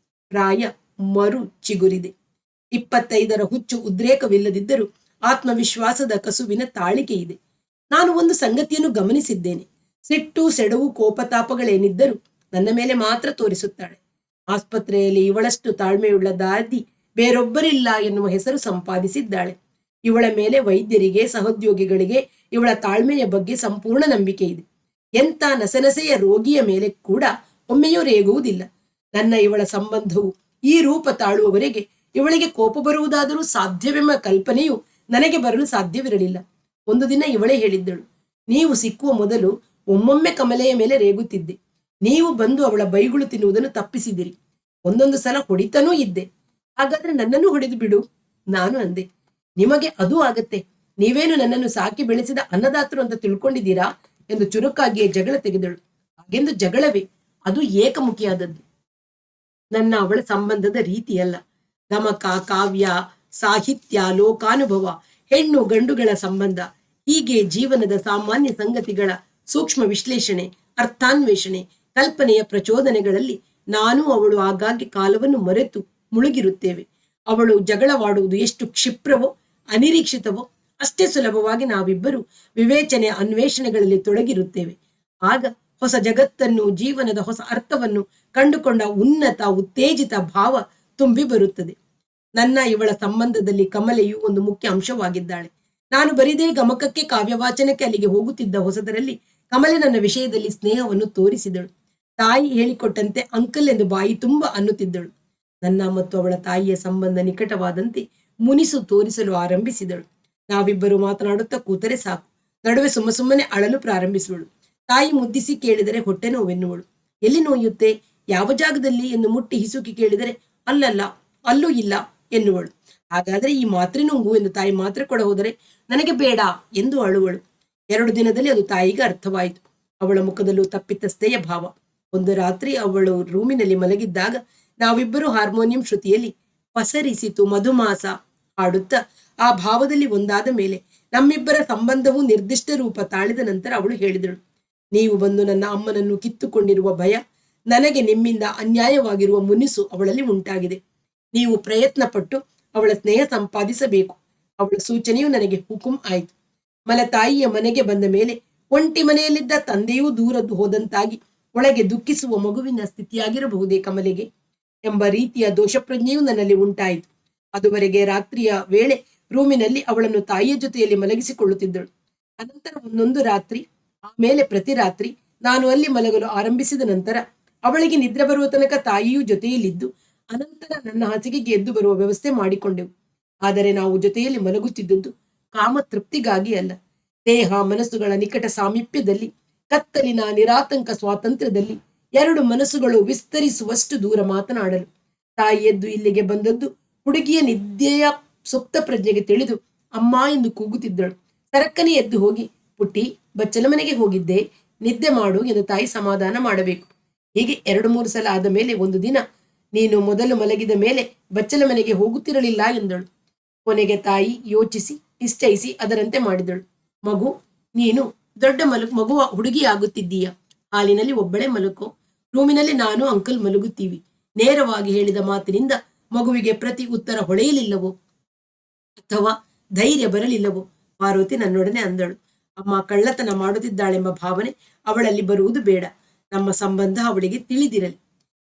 ಪ್ರಾಯ ಮರು ಚಿಗುರಿದೆ. 25ರ ಹುಚ್ಚು ಉದ್ರೇಕವಿಲ್ಲದಿದ್ದರೂ ಆತ್ಮವಿಶ್ವಾಸದ ಕಸುವಿನ ತಾಳಿಕೆ ಇದೆ. ನಾನು ಒಂದು ಸಂಗತಿಯನ್ನು ಗಮನಿಸಿದ್ದೇನೆ. ಸಿಟ್ಟು, ಸೆಡವು, ಕೋಪತಾಪಗಳೇನಿದ್ದರೂ ನನ್ನ ಮೇಲೆ ಮಾತ್ರ ತೋರಿಸುತ್ತಾಳೆ. ಆಸ್ಪತ್ರೆಯಲ್ಲಿ ಇವಳಷ್ಟು ತಾಳ್ಮೆಯುಳ್ಳ ದಾದಿ ಬೇರೊಬ್ಬರಿಲ್ಲ ಎನ್ನುವ ಹೆಸರು ಸಂಪಾದಿಸಿದ್ದಾಳೆ. ಇವಳ ಮೇಲೆ ವೈದ್ಯರಿಗೆ, ಸಹೋದ್ಯೋಗಿಗಳಿಗೆ ಇವಳ ತಾಳ್ಮೆಯ ಬಗ್ಗೆ ಸಂಪೂರ್ಣ ನಂಬಿಕೆ ಇದೆ. ಎಂಥ ನಸನಸೆಯ ರೋಗಿಯ ಮೇಲೆ ಕೂಡ ಒಮ್ಮೆಯೂ ರೇಗುವುದಿಲ್ಲ. ನನ್ನ ಇವಳ ಸಂಬಂಧವು ಈ ರೂಪ ತಾಳುವವರೆಗೆ ಇವಳಿಗೆ ಕೋಪ ಬರುವುದಾದರೂ ಸಾಧ್ಯವೆಂಬ ಕಲ್ಪನೆಯು ನನಗೆ ಬರಲು ಸಾಧ್ಯವಿರಲಿಲ್ಲ. ಒಂದು ದಿನ ಇವಳೇ ಹೇಳಿದ್ದಳು, ನೀವು ಸಿಕ್ಕುವ ಮೊದಲು ಒಮ್ಮೊಮ್ಮೆ ಕಮಲೆಯ ಮೇಲೆ ರೇಗುತ್ತಿದ್ದೆ. ನೀವು ಬಂದು ಅವಳ ಬೈಗುಳು ತಿನ್ನುವುದನ್ನು ತಪ್ಪಿಸಿದಿರಿ. ಒಂದೊಂದು ಸಲ ಹೊಡಿತನೂ ಇದ್ದೆ. ಹಾಗಾದ್ರೆ ನನ್ನನ್ನು ಹೊಡೆದು ಬಿಡು. ನಾನು ಅಂದೆ, ನಿಮಗೆ ಅದೂ ಆಗತ್ತೆ. ನೀವೇನು ನನ್ನನ್ನು ಸಾಕಿ ಬೆಳೆಸಿದ ಅನ್ನದಾತರು ಅಂತ ತಿಳ್ಕೊಂಡಿದ್ದೀರಾ ಎಂದು ಚುರುಕಾಗಿಯೇ ಜಗಳ ತೆಗೆದಳು. ಹಾಗೆಂದು ಜಗಳವೇ, ಅದು ಏಕಮುಖಿಯಾದದ್ದು. ನನ್ನ ಅವಳ ಸಂಬಂಧದ ರೀತಿಯಲ್ಲ. ಗಮಕ, ಕಾವ್ಯ, ಸಾಹಿತ್ಯ, ಲೋಕಾನುಭವ, ಹೆಣ್ಣು ಗಂಡುಗಳ ಸಂಬಂಧ, ಹೀಗೆ ಜೀವನದ ಸಾಮಾನ್ಯ ಸಂಗತಿಗಳ ಸೂಕ್ಷ್ಮ ವಿಶ್ಲೇಷಣೆ, ಅರ್ಥಾನ್ವೇಷಣೆ, ಕಲ್ಪನೆಯ ಪ್ರಚೋದನೆಗಳಲ್ಲಿ ನಾನು ಅವಳು ಆಗಾಗ್ಗೆ ಕಾಲವನ್ನು ಮರೆತು ಮುಳುಗಿರುತ್ತೇವೆ. ಅವಳು ಜಗಳವಾಡುವುದು ಎಷ್ಟು ಕ್ಷಿಪ್ರವೋ ಅನಿರೀಕ್ಷಿತವೋ ಅಷ್ಟೇ ಸುಲಭವಾಗಿ ನಾವಿಬ್ಬರು ವಿವೇಚನೆ ಅನ್ವೇಷಣೆಗಳಲ್ಲಿ ತೊಡಗಿರುತ್ತೇವೆ. ಆಗ ಹೊಸ ಜಗತ್ತನ್ನು, ಜೀವನದ ಹೊಸ ಅರ್ಥವನ್ನು ಕಂಡುಕೊಂಡ ಉನ್ನತ ಉತ್ತೇಜಿತ ಭಾವ ತುಂಬಿ ಬರುತ್ತದೆ. ನನ್ನ ಇವಳ ಸಂಬಂಧದಲ್ಲಿ ಕಮಲೆಯು ಒಂದು ಮುಖ್ಯ ಅಂಶವಾಗಿದ್ದಾಳೆ. ನಾನು ಬರಿದೇ ಗಮಕಕ್ಕೆ, ಕಾವ್ಯವಾಚನಕ್ಕೆ ಅಲ್ಲಿಗೆ ಹೋಗುತ್ತಿದ್ದ ಹೊಸದರಲ್ಲಿ ಕಮಲೆ ನನ್ನ ವಿಷಯದಲ್ಲಿ ಸ್ನೇಹವನ್ನು ತೋರಿಸಿದಳು. ತಾಯಿ ಹೇಳಿಕೊಟ್ಟಂತೆ ಅಂಕಲ್ ಎಂದು ಬಾಯಿ ತುಂಬ ಅನ್ನುತ್ತಿದ್ದಳು. ನನ್ನ ಮತ್ತು ಅವಳ ತಾಯಿಯ ಸಂಬಂಧ ನಿಕಟವಾದಂತೆ ಮುನಿಸು ತೋರಿಸಲು ಆರಂಭಿಸಿದಳು. ನಾವಿಬ್ಬರು ಮಾತನಾಡುತ್ತಾ ಕೂತರೆ ಸಾಕು, ನಡುವೆ ಸುಮ್ಮನೆ ಅಳಲು ಪ್ರಾರಂಭಿಸುವಳು. ತಾಯಿ ಮುದ್ದಿಸಿ ಕೇಳಿದರೆ ಹೊಟ್ಟೆ ನೋವೆನ್ನುವಳು. ಎಲ್ಲಿ ನೋಯುತ್ತೆ, ಯಾವ ಜಾಗದಲ್ಲಿ ಎಂದು ಮುಟ್ಟಿ ಹಿಸುಕಿ ಕೇಳಿದರೆ ಅಲ್ಲಲ್ಲ, ಅಲ್ಲೂ ಇಲ್ಲ ಎನ್ನುವಳು. ಹಾಗಾದ್ರೆ ಈ ಮಾತ್ರೆ ನುಂಗು ಎಂದು ತಾಯಿ ಮಾತ್ರೆ ಕೊಡ ಹೋದರೆ ನನಗೆ ಬೇಡ ಎಂದು ಅಳುವಳು. 2 ದಿನದಲ್ಲಿ ಅದು ತಾಯಿಗೆ ಅರ್ಥವಾಯಿತು. ಅವಳ ಮುಖದಲ್ಲೂ ತಪ್ಪಿತಸ್ಥೆಯ ಭಾವ. ಒಂದು ರಾತ್ರಿ ಅವಳು ರೂಮಿನಲ್ಲಿ ಮಲಗಿದ್ದಾಗ ನಾವಿಬ್ಬರು ಹಾರ್ಮೋನಿಯಂ ಶ್ರುತಿಯಲ್ಲಿ ಪಸರಿಸಿತು ಮಧುಮಾಸ ಹಾಡುತ್ತಾ ಆ ಭಾವದಲ್ಲಿ ಒಂದಾದ ಮೇಲೆ ನಮ್ಮಿಬ್ಬರ ಸಂಬಂಧವು ನಿರ್ದಿಷ್ಟ ರೂಪ ತಾಳಿದ ನಂತರ ಅವಳು ಹೇಳಿದಳು, ನೀವು ಬಂದು ನನ್ನ ಅಮ್ಮನನ್ನು ಕಿತ್ತುಕೊಂಡಿರುವ ಭಯ, ನನಗೆ ನಿಮ್ಮಿಂದ ಅನ್ಯಾಯವಾಗಿರುವ ಮುನಿಸು ಅವಳಲ್ಲಿ ಉಂಟಾಗಿದೆ. ನೀವು ಪ್ರಯತ್ನ ಪಟ್ಟು ಅವಳ ಸ್ನೇಹ ಸಂಪಾದಿಸಬೇಕು. ಅವಳ ಸೂಚನೆಯು ನನಗೆ ಹುಕುಂ ಆಯಿತು. ಮಲತಾಯಿಯ ಮನೆಗೆ ಬಂದ ಮೇಲೆ ಒಂಟಿ ಮನೆಯಲ್ಲಿದ್ದ ತಂದೆಯೂ ದೂರ ಹೋದಂತಾಗಿ ಒಳಗೆ ದುಃಖಿಸುವ ಮಗುವಿನ ಸ್ಥಿತಿಯಾಗಿರಬಹುದೇ ಕಮಲೆಗೆ ಎಂಬ ರೀತಿಯ ದೋಷಪ್ರಜ್ಞೆಯೂ ನನ್ನಲ್ಲಿ ಉಂಟಾಯಿತು. ಅದುವರೆಗೆ ರಾತ್ರಿಯ ವೇಳೆ ರೂಮಿನಲ್ಲಿ ಅವಳನ್ನು ತಾಯಿಯ ಜೊತೆಯಲ್ಲಿ ಮಲಗಿಸಿಕೊಳ್ಳುತ್ತಿದ್ದಳು. ಅನಂತರ ಒಂದೊಂದು ರಾತ್ರಿ, ಆಮೇಲೆ ಪ್ರತಿ ರಾತ್ರಿ ನಾನು ಅಲ್ಲಿ ಮಲಗಲು ಆರಂಭಿಸಿದ ನಂತರ ಅವಳಿಗೆ ನಿದ್ರೆ ಬರುವ ತನಕ ತಾಯಿಯೂ ಜೊತೆಯಲ್ಲಿದ್ದು ಅನಂತರ ನನ್ನ ಹಾಸಿಗೆಗೆ ಎದ್ದು ಬರುವ ವ್ಯವಸ್ಥೆ ಮಾಡಿಕೊಂಡೆವು. ಆದರೆ ನಾವು ಜೊತೆಯಲ್ಲಿ ಮಲಗುತ್ತಿದ್ದುದು ಕಾಮ ತೃಪ್ತಿಗಾಗಿ ಅಲ್ಲ, ದೇಹ ಮನಸ್ಸುಗಳ ನಿಕಟ ಸಾಮೀಪ್ಯದಲ್ಲಿ, ಕತ್ತಲಿನ ನಿರಾತಂಕ ಸ್ವಾತಂತ್ರ್ಯದಲ್ಲಿ ಎರಡು ಮನಸ್ಸುಗಳು ವಿಸ್ತರಿಸುವಷ್ಟು ದೂರ ಮಾತನಾಡಲು. ತಾಯಿ ಎದ್ದು ಇಲ್ಲಿಗೆ ಬಂದದ್ದು ಹುಡುಗಿಯ ನಿದ್ದೆಯ ಸುಪ್ತ ಪ್ರಜ್ಞೆಗೆ ತಿಳಿದು ಅಮ್ಮ ಎಂದು ಕೂಗುತ್ತಿದ್ದಳು. ಸರಕ್ಕನೆ ಎದ್ದು ಹೋಗಿ, ಪುಟ್ಟಿ, ಬಚ್ಚಲ ಮನೆಗೆ ಹೋಗಿದ್ದೆ, ನಿದ್ದೆ ಮಾಡು ಎಂದು ತಾಯಿ ಸಮಾಧಾನ ಮಾಡಬೇಕು. ಹೀಗೆ 2-3 ಸಲ ಆದ ಮೇಲೆ ಒಂದು ದಿನ, ನೀನು ಮೊದಲು ಮಲಗಿದ ಮೇಲೆ ಬಚ್ಚಲ ಮನೆಗೆ ಹೋಗುತ್ತಿರಲಿಲ್ಲ ಎಂದಳು. ಕೊನೆಗೆ ತಾಯಿ ಯೋಚಿಸಿ ನಿಶ್ಚಯಿಸಿ ಅದರಂತೆ ಮಾಡಿದಳು. ಮಗು, ನೀನು ದೊಡ್ಡ ಮಗುವ ಹುಡುಗಿ ಆಗುತ್ತಿದ್ದೀಯ. ಹಾಲಿನಲ್ಲಿ ಒಬ್ಬಳೇ ಮಲಕೋ, ರೂಮಿನಲ್ಲಿ ನಾನು ಅಂಕಲ್ ಮಲಗುತ್ತೀವಿ. ನೇರವಾಗಿ ಹೇಳಿದ ಮಾತಿನಿಂದ ಮಗುವಿಗೆ ಪ್ರತಿ ಉತ್ತರ ಹೊಳೆಯಲಿಲ್ಲವೋ ಅಥವಾ ಧೈರ್ಯ ಬರಲಿಲ್ಲವೋ ಪಾರ್ವತಿ ನನ್ನೊಡನೆ ಅಂದಳು. ಅಮ್ಮ ಕಳ್ಳತನ ಮಾಡುತ್ತಿದ್ದಾಳೆಂಬ ಭಾವನೆ ಅವಳಲ್ಲಿ ಬರುವುದು ಬೇಡ. ನಮ್ಮ ಸಂಬಂಧ ಅವಳಿಗೆ ತಿಳಿದಿರಲಿ.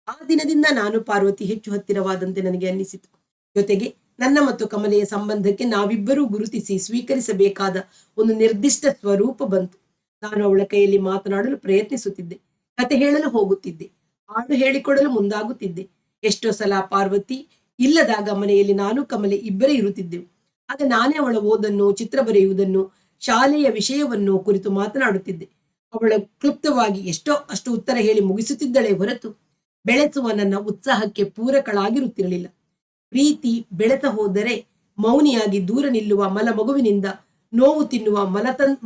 ಆ ದಿನದಿಂದ ನಾನು ಪಾರ್ವತಿ ಹೆಚ್ಚು ಹತ್ತಿರವಾದಂತೆ ನನಗೆ ಅನ್ನಿಸಿತು. ಜೊತೆಗೆ ನನ್ನ ಮತ್ತು ಕಮಲೆಯ ಸಂಬಂಧಕ್ಕೆ ನಾವಿಬ್ಬರೂ ಗುರುತಿಸಿ ಸ್ವೀಕರಿಸಬೇಕಾದ ಒಂದು ನಿರ್ದಿಷ್ಟ ಸ್ವರೂಪ ಬಂತು. ನಾನು ಅವಳ ಕೈಯಲ್ಲಿ ಮಾತನಾಡಲು ಪ್ರಯತ್ನಿಸುತ್ತಿದ್ದೆ, ಕತೆ ಹೇಳಲು ಹೋಗುತ್ತಿದ್ದೆ, ಹಾಡು ಹೇಳಿಕೊಡಲು ಮುಂದಾಗುತ್ತಿದ್ದೆ. ಎಷ್ಟೋ ಸಲ ಪಾರ್ವತಿ ಇಲ್ಲದಾಗ ಮನೆಯಲ್ಲಿ ನಾನು ಕಮಲೆ ಇಬ್ಬರೇ ಇರುತ್ತಿದ್ದೆವು. ಆಗ ನಾನೇ ಅವಳ ಓದನ್ನು, ಚಿತ್ರ ಬರೆಯುವುದನ್ನು, ಶಾಲೆಯ ವಿಷಯವನ್ನು ಕುರಿತು ಮಾತನಾಡುತ್ತಿದ್ದೆ. ಅವಳ ಕ್ಲುಪ್ತವಾಗಿ ಎಷ್ಟೋ ಅಷ್ಟು ಉತ್ತರ ಹೇಳಿ ಮುಗಿಸುತ್ತಿದ್ದಳೆ ಹೊರತು ಬೆಳೆಸುವ ನನ್ನ ಉತ್ಸಾಹಕ್ಕೆ ಪೂರಕಳಾಗಿರುತ್ತಿರಲಿಲ್ಲ. ಪ್ರೀತಿ ಬೆಳೆತ ಹೋದರೆ ಮೌನಿಯಾಗಿ ದೂರ ನಿಲ್ಲುವ ಮಗುವಿನಿಂದ ನೋವು ತಿನ್ನುವ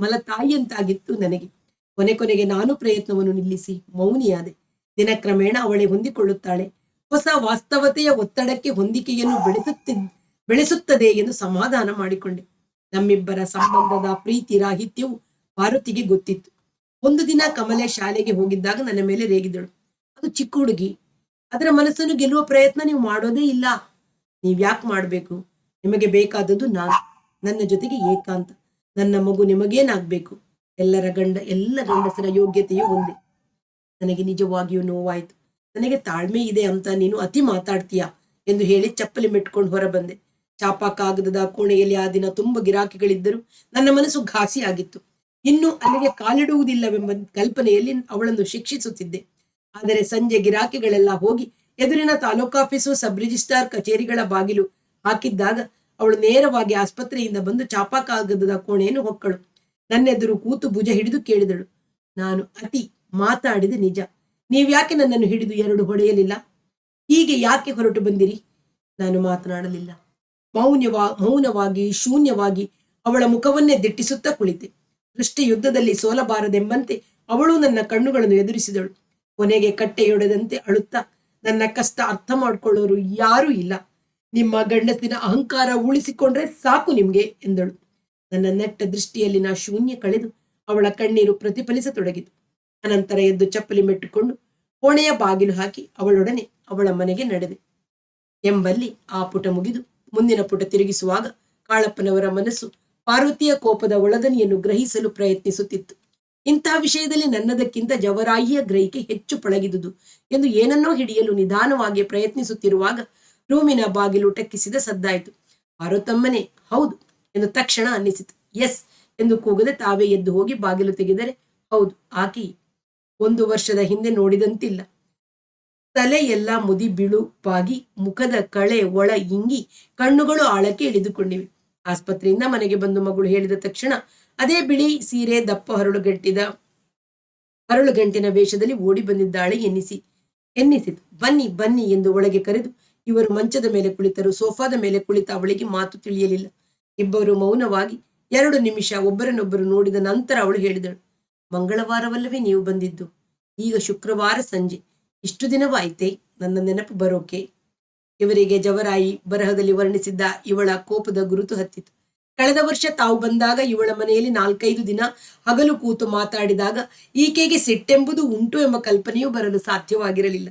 ಮಲತಾಯಿಯಂತಾಗಿತ್ತು ನನಗೆ. ಕೊನೆಗೆ ನಾನು ಪ್ರಯತ್ನವನ್ನು ನಿಲ್ಲಿಸಿ ಮೌನಿಯಾದೆ. ದಿನಕ್ರಮೇಣ ಅವಳೇ ಹೊಂದಿಕೊಳ್ಳುತ್ತಾಳೆ, ಹೊಸ ವಾಸ್ತವತೆಯ ಒತ್ತಡಕ್ಕೆ ಹೊಂದಿಕೆಯನ್ನು ಬೆಳೆಸುತ್ತದೆ ಎಂದು ಸಮಾಧಾನ ಮಾಡಿಕೊಂಡೆ. ನಮ್ಮಿಬ್ಬರ ಸಂಬಂಧದ ಪ್ರೀತಿ ರಾಹಿತ್ಯವು ಪಾರ್ವತಿಗೆ ಗೊತ್ತಿತ್ತು. ಒಂದು ದಿನ ಕಮಲೆ ಶಾಲೆಗೆ ಹೋಗಿದ್ದಾಗ ನನ್ನ ಮೇಲೆ ರೇಗಿದಳು. ಅದು ಚಿಕ್ಕ ಹುಡುಗಿ, ಅದರ ಮನಸ್ಸನ್ನು ಗೆಲ್ಲುವ ಪ್ರಯತ್ನ ನೀವು ಮಾಡೋದೇ ಇಲ್ಲ. ನೀವ್ಯಾಕೆ ಮಾಡಬೇಕು? ನಿಮಗೆ ಬೇಕಾದದ್ದು ನಾನು, ನನ್ನ ಜೊತೆಗೆ ಏಕಾಂತ. ನನ್ನ ಮಗು ನಿಮಗೇನಾಗ್ಬೇಕು? ಎಲ್ಲ ಗಂಡಸರ ಯೋಗ್ಯತೆಯೂ ಒಂದೇ. ನನಗೆ ನಿಜವಾಗಿಯೂ ನೋವಾಯ್ತು. ನನಗೆ ತಾಳ್ಮೆ ಇದೆ ಅಂತ ನೀನು ಅತಿ ಮಾತಾಡ್ತೀಯ ಎಂದು ಹೇಳಿ ಚಪ್ಪಲಿ ಮೆಟ್ಕೊಂಡು ಹೊರಬಂದೆ. ಚಾಪಾ ಕಾಗದದ ಕೋಣೆಯಲ್ಲಿ ಆ ದಿನ ತುಂಬ ಗಿರಾಕಿಗಳಿದ್ದರು. ನನ್ನ ಮನಸ್ಸು ಘಾಸಿಯಾಗಿತ್ತು. ಇನ್ನು ಅಲ್ಲಿಗೆ ಕಾಲಿಡುವುದಿಲ್ಲವೆಂಬ ಕಲ್ಪನೆಯಲ್ಲಿ ಅವಳನ್ನು ಶಿಕ್ಷಿಸುತ್ತಿದ್ದೆ. ಆದರೆ ಸಂಜೆ ಗಿರಾಕಿಗಳೆಲ್ಲ ಹೋಗಿ ಎದುರಿನ ತಾಲೂಕಾಫೀಸು, ಸಬ್ ರಿಜಿಸ್ಟ್ರಾರ್ ಕಚೇರಿಗಳ ಬಾಗಿಲು ಹಾಕಿದ್ದಾಗ ಅವಳು ನೇರವಾಗಿ ಆಸ್ಪತ್ರೆಯಿಂದ ಬಂದು ಚಾಪಾ ಕಾಗದದ ಕೋಣೆಯನ್ನು ಹೊಕ್ಕಳು. ನನ್ನೆದುರು ಕೂತು ಭುಜ ಹಿಡಿದು ಕೇಳಿದಳು, ನಾನು ಅತಿ ಮಾತಾಡಿದ ನಿಜ, ನೀವ್ಯಾಕೆ ನನ್ನನ್ನು ಹಿಡಿದು 2 ಹೊಡೆಯಲಿಲ್ಲ? ಹೀಗೆ ಯಾಕೆ ಹೊರಟು ಬಂದಿರಿ? ನಾನು ಮಾತನಾಡಲಿಲ್ಲ. ಮೌನವಾಗಿ ಶೂನ್ಯವಾಗಿ ಅವಳ ಮುಖವನ್ನೇ ದಿಟ್ಟಿಸುತ್ತಾ ಕುಳಿತೆ. ದೃಷ್ಟಿ ಯುದ್ಧದಲ್ಲಿ ಸೋಲಬಾರದೆಂಬಂತೆ ಅವಳು ನನ್ನ ಕಣ್ಣುಗಳನ್ನು ಎದುರಿಸಿದಳು. ಕೊನೆಗೆ ಕಟ್ಟೆಯೊಡೆದಂತೆ ಅಳುತ್ತಾ, ನನ್ನ ಕಷ್ಟ ಅರ್ಥ ಮಾಡಿಕೊಳ್ಳೋರು ಯಾರೂ ಇಲ್ಲ. ನಿಮ್ಮ ಗಂಡಸಿನ ಅಹಂಕಾರ ಉಳಿಸಿಕೊಂಡ್ರೆ ಸಾಕು ನಿಮ್ಗೆ ಎಂದಳು. ನನ್ನ ನೆಟ್ಟ ದೃಷ್ಟಿಯಲ್ಲಿನ ಶೂನ್ಯ ಕಳೆದು ಅವಳ ಕಣ್ಣೀರು ಪ್ರತಿಫಲಿಸತೊಡಗಿತು. ಅನಂತರ ಎದ್ದು ಚಪ್ಪಲಿ ಮೆಟ್ಟುಕೊಂಡು ಕೋಣೆಯ ಬಾಗಿಲು ಹಾಕಿ ಅವಳೊಡನೆ ಅವಳ ಮನೆಗೆ ನಡೆದೆ. ಎಂಬಲ್ಲಿ ಆ ಪುಟ ಮುಗಿದು ಮುಂದಿನ ಪುಟ ತಿರುಗಿಸುವಾಗ ಕಾಳಪ್ಪನವರ ಮನಸ್ಸು ಪಾರ್ವತಿಯ ಕೋಪದ ಒಳದನಿಯನ್ನು ಗ್ರಹಿಸಲು ಪ್ರಯತ್ನಿಸುತ್ತಿತ್ತು. ಇಂತಹ ವಿಷಯದಲ್ಲಿ ನನ್ನದಕ್ಕಿಂತ ಜವರಾಯಿಯ ಗ್ರಹಿಕೆ ಹೆಚ್ಚು ಪಳಗಿದುದು ಎಂದು ಏನನ್ನೋ ಹಿಡಿಯಲು ನಿಧಾನವಾಗಿ ಪ್ರಯತ್ನಿಸುತ್ತಿರುವಾಗ ರೂಮಿನ ಬಾಗಿಲು ಟಕ್ಕಿಸಿದ ಸದ್ದಾಯಿತು. ಪಾರ್ವತಮ್ಮನೇ? ಹೌದು ಎಂದು ತಕ್ಷಣ ಅನ್ನಿಸಿತು. ಎಸ್ ಎಂದು ಕೂಗದೆ ತಾವೇ ಎದ್ದು ಹೋಗಿ ಬಾಗಿಲು ತೆಗೆದರೆ, ಹೌದು, ಆಕೆ 1 ವರ್ಷದ ಹಿಂದೆ ನೋಡಿದಂತಿಲ್ಲ. ತಲೆಯೆಲ್ಲ ಮುದಿ ಬಿಳುಪಾಗಿ, ಮುಖದ ಕಳೆ ಒಳ ಇಂಗಿ, ಕಣ್ಣುಗಳು ಆಳಕ್ಕೆ ಇಳಿದುಕೊಂಡಿವೆ. ಆಸ್ಪತ್ರೆಯಿಂದ ಮನೆಗೆ ಬಂದು ಮಗಳು ಹೇಳಿದ ತಕ್ಷಣ ಅದೇ ಬಿಳಿ ಸೀರೆ, ದಪ್ಪ ಹರಳುಗಂಟಿನ ವೇಷದಲ್ಲಿ ಓಡಿ ಬಂದಿದ್ದಾಳೆ ಎನ್ನಿಸಿತು. ಬನ್ನಿ ಬನ್ನಿ ಎಂದು ಒಳಗೆ ಕರೆದು ಇವರು ಮಂಚದ ಮೇಲೆ ಕುಳಿತರು. ಸೋಫಾದ ಮೇಲೆ ಕುಳಿತ ಅವಳಿಗೆ ಮಾತು ತಿಳಿಯಲಿಲ್ಲ. ಇಬ್ಬರು ಮೌನವಾಗಿ 2 ನಿಮಿಷ ಒಬ್ಬರನ್ನೊಬ್ಬರು ನೋಡಿದ ನಂತರ ಅವಳು ಹೇಳಿದಳು, ಮಂಗಳವಾರವಲ್ಲವೇ ನೀವು ಬಂದಿದ್ದು? ಈಗ ಶುಕ್ರವಾರ ಸಂಜೆ. ಇಷ್ಟು ದಿನವಾಯ್ತೆ ನನ್ನ ನೆನಪು ಬರೋಕೆ? ಇವರಿಗೆ ಜವರಾಯಿ ಬರಹದಲ್ಲಿ ವರ್ಣಿಸಿದ್ದ ಇವಳ ಕೋಪದ ಗುರುತು ಹತ್ತಿತು. ಕಳೆದ ವರ್ಷ ತಾವು ಬಂದಾಗ ಇವಳ ಮನೆಯಲ್ಲಿ 4-5 ದಿನ ಹಗಲು ಕೂತು ಮಾತಾಡಿದಾಗ ಈಕೆಗೆ ಸಿಟ್ಟೆಂಬುದು ಉಂಟು ಎಂಬ ಕಲ್ಪನೆಯೂ ಬರಲು ಸಾಧ್ಯವಾಗಿರಲಿಲ್ಲ.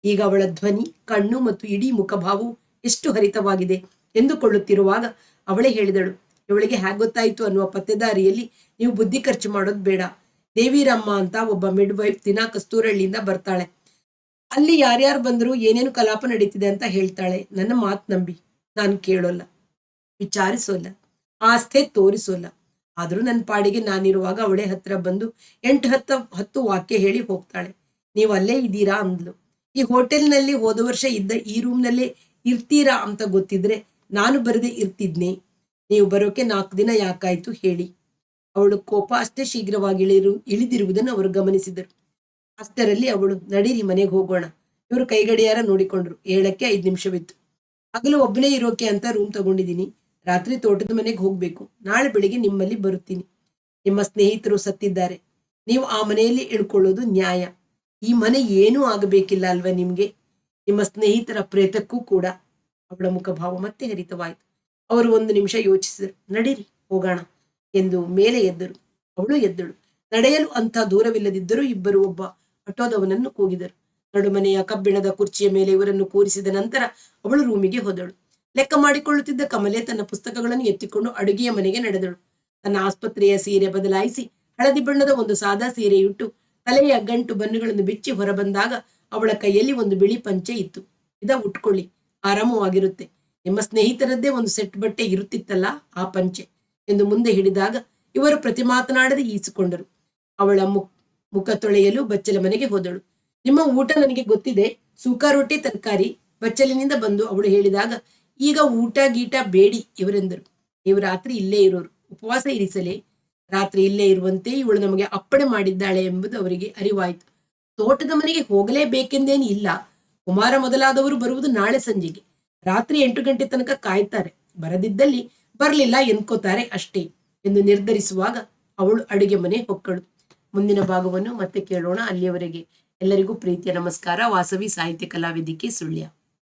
ಈಗ ಅವಳ ಧ್ವನಿ, ಕಣ್ಣು ಮತ್ತು ಇಡೀ ಮುಖಭಾವವು ಎಷ್ಟು ಹರಿತವಾಗಿದೆ ಎಂದುಕೊಳ್ಳುತ್ತಿರುವಾಗ ಅವಳೇ ಹೇಳಿದಳು, ಇವಳಿಗೆ ಹೇಗೆ ಗೊತ್ತಾಯಿತು ಅನ್ನುವ ಪತ್ತೆದಾರಿಯಲ್ಲಿ ನೀವು ಬುದ್ಧಿ ಖರ್ಚು ಮಾಡೋದು ಬೇಡ. ದೇವಿರಮ್ಮ ಅಂತ ಒಬ್ಬ ಮಿಡ್ ವೈಫ್ ದಿನ ಕಸ್ತೂರಳ್ಳಿಯಿಂದ ಬರ್ತಾಳೆ. ಅಲ್ಲಿ ಯಾರ್ಯಾರು ಬಂದ್ರು ಏನೇನು ಕಲಾಪ ನಡೀತಿದೆ ಅಂತ ಹೇಳ್ತಾಳೆ. ನನ್ನ ಮಾತು ನಂಬಿ, ನಾನು ಕೇಳೋಲ್ಲ, ವಿಚಾರಿಸೋಲ್ಲ, ಆಸ್ಥೆ ತೋರಿಸೋಲ್ಲ. ಆದ್ರೂ ನನ್ನ ಪಾಡಿಗೆ ನಾನಿರುವಾಗ ಅವಳೇ ಹತ್ರ ಬಂದು 8-10 ವಾಕ್ಯ ಹೇಳಿ ಹೋಗ್ತಾಳೆ. ನೀವು ಅಲ್ಲೇ ಇದ್ದೀರಾ ಅಂದ್ಲು. ಈ ಹೋಟೆಲ್ನಲ್ಲಿ ಹೋದ ವರ್ಷ ಇದ್ದ ಈ ರೂಮ್ನಲ್ಲೇ ಇರ್ತೀರಾ ಅಂತ ಗೊತ್ತಿದ್ರೆ ನಾನು ಬರದೆ ಇರ್ತಿದ್ನೆ. ನೀವು ಬರೋಕೆ 4 ದಿನ ಯಾಕಾಯ್ತು ಹೇಳಿ. ಅವಳು ಕೋಪ ಅಷ್ಟೇ ಶೀಘ್ರವಾಗಿ ಇಳಿದಿರುವುದನ್ನು ಅವರು ಗಮನಿಸಿದರು. ಅಷ್ಟರಲ್ಲಿ ಅವಳು, ನಡೀರಿ ಮನೆಗೆ ಹೋಗೋಣ. ಇವರು ಕೈಗಡಿಯಾರ ನೋಡಿಕೊಂಡ್ರು. 7ಕ್ಕೆ 5 ನಿಮಿಷವಿತ್ತು. ಹಗಲು ಒಬ್ಬನೇ ಇರೋಕೆ ಅಂತ ರೂಮ್ ತಗೊಂಡಿದ್ದೀನಿ. ರಾತ್ರಿ ತೋಟದ ಮನೆಗೆ ಹೋಗ್ಬೇಕು. ನಾಳೆ ಬೆಳಿಗ್ಗೆ ನಿಮ್ಮಲ್ಲಿ ಬರುತ್ತೀನಿ. ನಿಮ್ಮ ಸ್ನೇಹಿತರು ಸತ್ತಿದ್ದಾರೆ. ನೀವು ಆ ಮನೆಯಲ್ಲಿ ಇಳ್ಕೊಳ್ಳೋದು ನ್ಯಾಯ. ಈ ಮನೆ ಏನೂ ಆಗಬೇಕಿಲ್ಲ ಅಲ್ವಾ ನಿಮ್ಗೆ? ನಿಮ್ಮ ಸ್ನೇಹಿತರ ಪ್ರೇತಕ್ಕೂ ಕೂಡ. ಅವಳ ಮುಖಭಾವ ಮತ್ತೆ ಹರಿತವಾಯಿತು. ಅವರು 1 ನಿಮಿಷ ಯೋಚಿಸಿದರು. ನಡೀರಿ ಹೋಗೋಣ ಎಂದು ಮೇಲೆ ಎದ್ದರು. ಅವಳು ಎದ್ದಳು. ನಡೆಯಲು ಅಂಥ ದೂರವಿಲ್ಲದಿದ್ದರೂ ಇಬ್ಬರು ಒಬ್ಬ ಆಟೋದವನನ್ನು ಕೂಗಿದರು. ನಡುಮನೆಯ ಕಬ್ಬಿಣದ ಕುರ್ಚಿಯ ಮೇಲೆ ಇವರನ್ನು ಕೂರಿಸಿದ ನಂತರ ಅವಳು ರೂಮಿಗೆ ಹೋದಳು. ಲೆಕ್ಕ ಮಾಡಿಕೊಳ್ಳುತ್ತಿದ್ದ ಕಮಲೆ ತನ್ನ ಪುಸ್ತಕಗಳನ್ನು ಎತ್ತಿಕೊಂಡು ಅಡುಗೆಯ ಮನೆಗೆ ನಡೆದಳು. ತನ್ನ ಆಸ್ಪತ್ರೆಯ ಸೀರೆ ಬದಲಾಯಿಸಿ ಹಳದಿ ಬಣ್ಣದ ಒಂದು ಸಾದಾ ಸೀರೆಯುಟ್ಟು ತಲೆಯ ಗಂಟು ಬನ್ನುಗಳನ್ನು ಬಿಚ್ಚಿ ಹೊರಬಂದಾಗ ಅವಳ ಕೈಯಲ್ಲಿ ಒಂದು ಬಿಳಿ ಪಂಚೆ ಇತ್ತು. ಇದ ಉಟ್ಕೊಳ್ಳಿ, ಆರಾಮವಾಗಿರುತ್ತೆ. ನಿಮ್ಮ ಸ್ನೇಹಿತರದ್ದೇ ಒಂದು ಸೆಟ್ ಬಟ್ಟೆ ಇರುತ್ತಿತ್ತಲ್ಲ, ಆ ಪಂಚೆ ಎಂದು ಮುಂದೆ ಹಿಡಿದಾಗ ಇವರು ಪ್ರತಿ ಮಾತನಾಡದೆ ಈಸಿಕೊಂಡರು. ಅವಳ ಮುಖ ತೊಳೆಯಲು ಬಚ್ಚಲ ಮನೆಗೆ ಹೋದಳು. ನಿಮ್ಮ ಊಟ ನನಗೆ ಗೊತ್ತಿದೆ, ಸೂಕ ರೊಟ್ಟಿ ತರಕಾರಿ. ಬಚ್ಚಲಿನಿಂದ ಬಂದು ಅವಳು ಹೇಳಿದಾಗ, ಈಗ ಊಟ ಗೀಟ ಬೇಡಿ ಇವರೆಂದರು. ನೀವು ರಾತ್ರಿ ಇಲ್ಲೇ ಇರೋರು, ಉಪವಾಸ ಇರಿಸಲೇ? ರಾತ್ರಿ ಇಲ್ಲೇ ಇರುವಂತೆ ಇವಳು ನಮಗೆ ಅಪ್ಪಣೆ ಮಾಡಿದ್ದಾಳೆ ಎಂಬುದು ಅವರಿಗೆ ಅರಿವಾಯಿತು. ತೋಟದ ಮನೆಗೆ ಹೋಗಲೇಬೇಕೆಂದೇನು ಇಲ್ಲ. ಕುಮಾರ ಮೊದಲಾದವರು ಬರುವುದು ನಾಳೆ ಸಂಜೆಗೆ. ರಾತ್ರಿ 8 ಗಂಟೆ ತನಕ ಕಾಯ್ತಾರೆ. ಬರದಿದ್ದಲ್ಲಿ ಬರಲಿಲ್ಲ ಎನ್ಕೋತಾರೆ ಅಷ್ಟೇ ಎಂದು ನಿರ್ಧರಿಸುವಾಗ ಅವಳು ಅಡುಗೆ ಮನೆ ಹೊಕ್ಕಳು. ಮುಂದಿನ ಭಾಗವನ್ನು ಮತ್ತೆ ಕೇಳೋಣ. ಅಲ್ಲಿಯವರೆಗೆ ಎಲ್ಲರಿಗೂ ಪ್ರೀತಿಯ ನಮಸ್ಕಾರ. ವಾಸವಿ ಸಾಹಿತ್ಯ ಕಲಾವೇದಿಕೆ ಸುಳ್ಯ.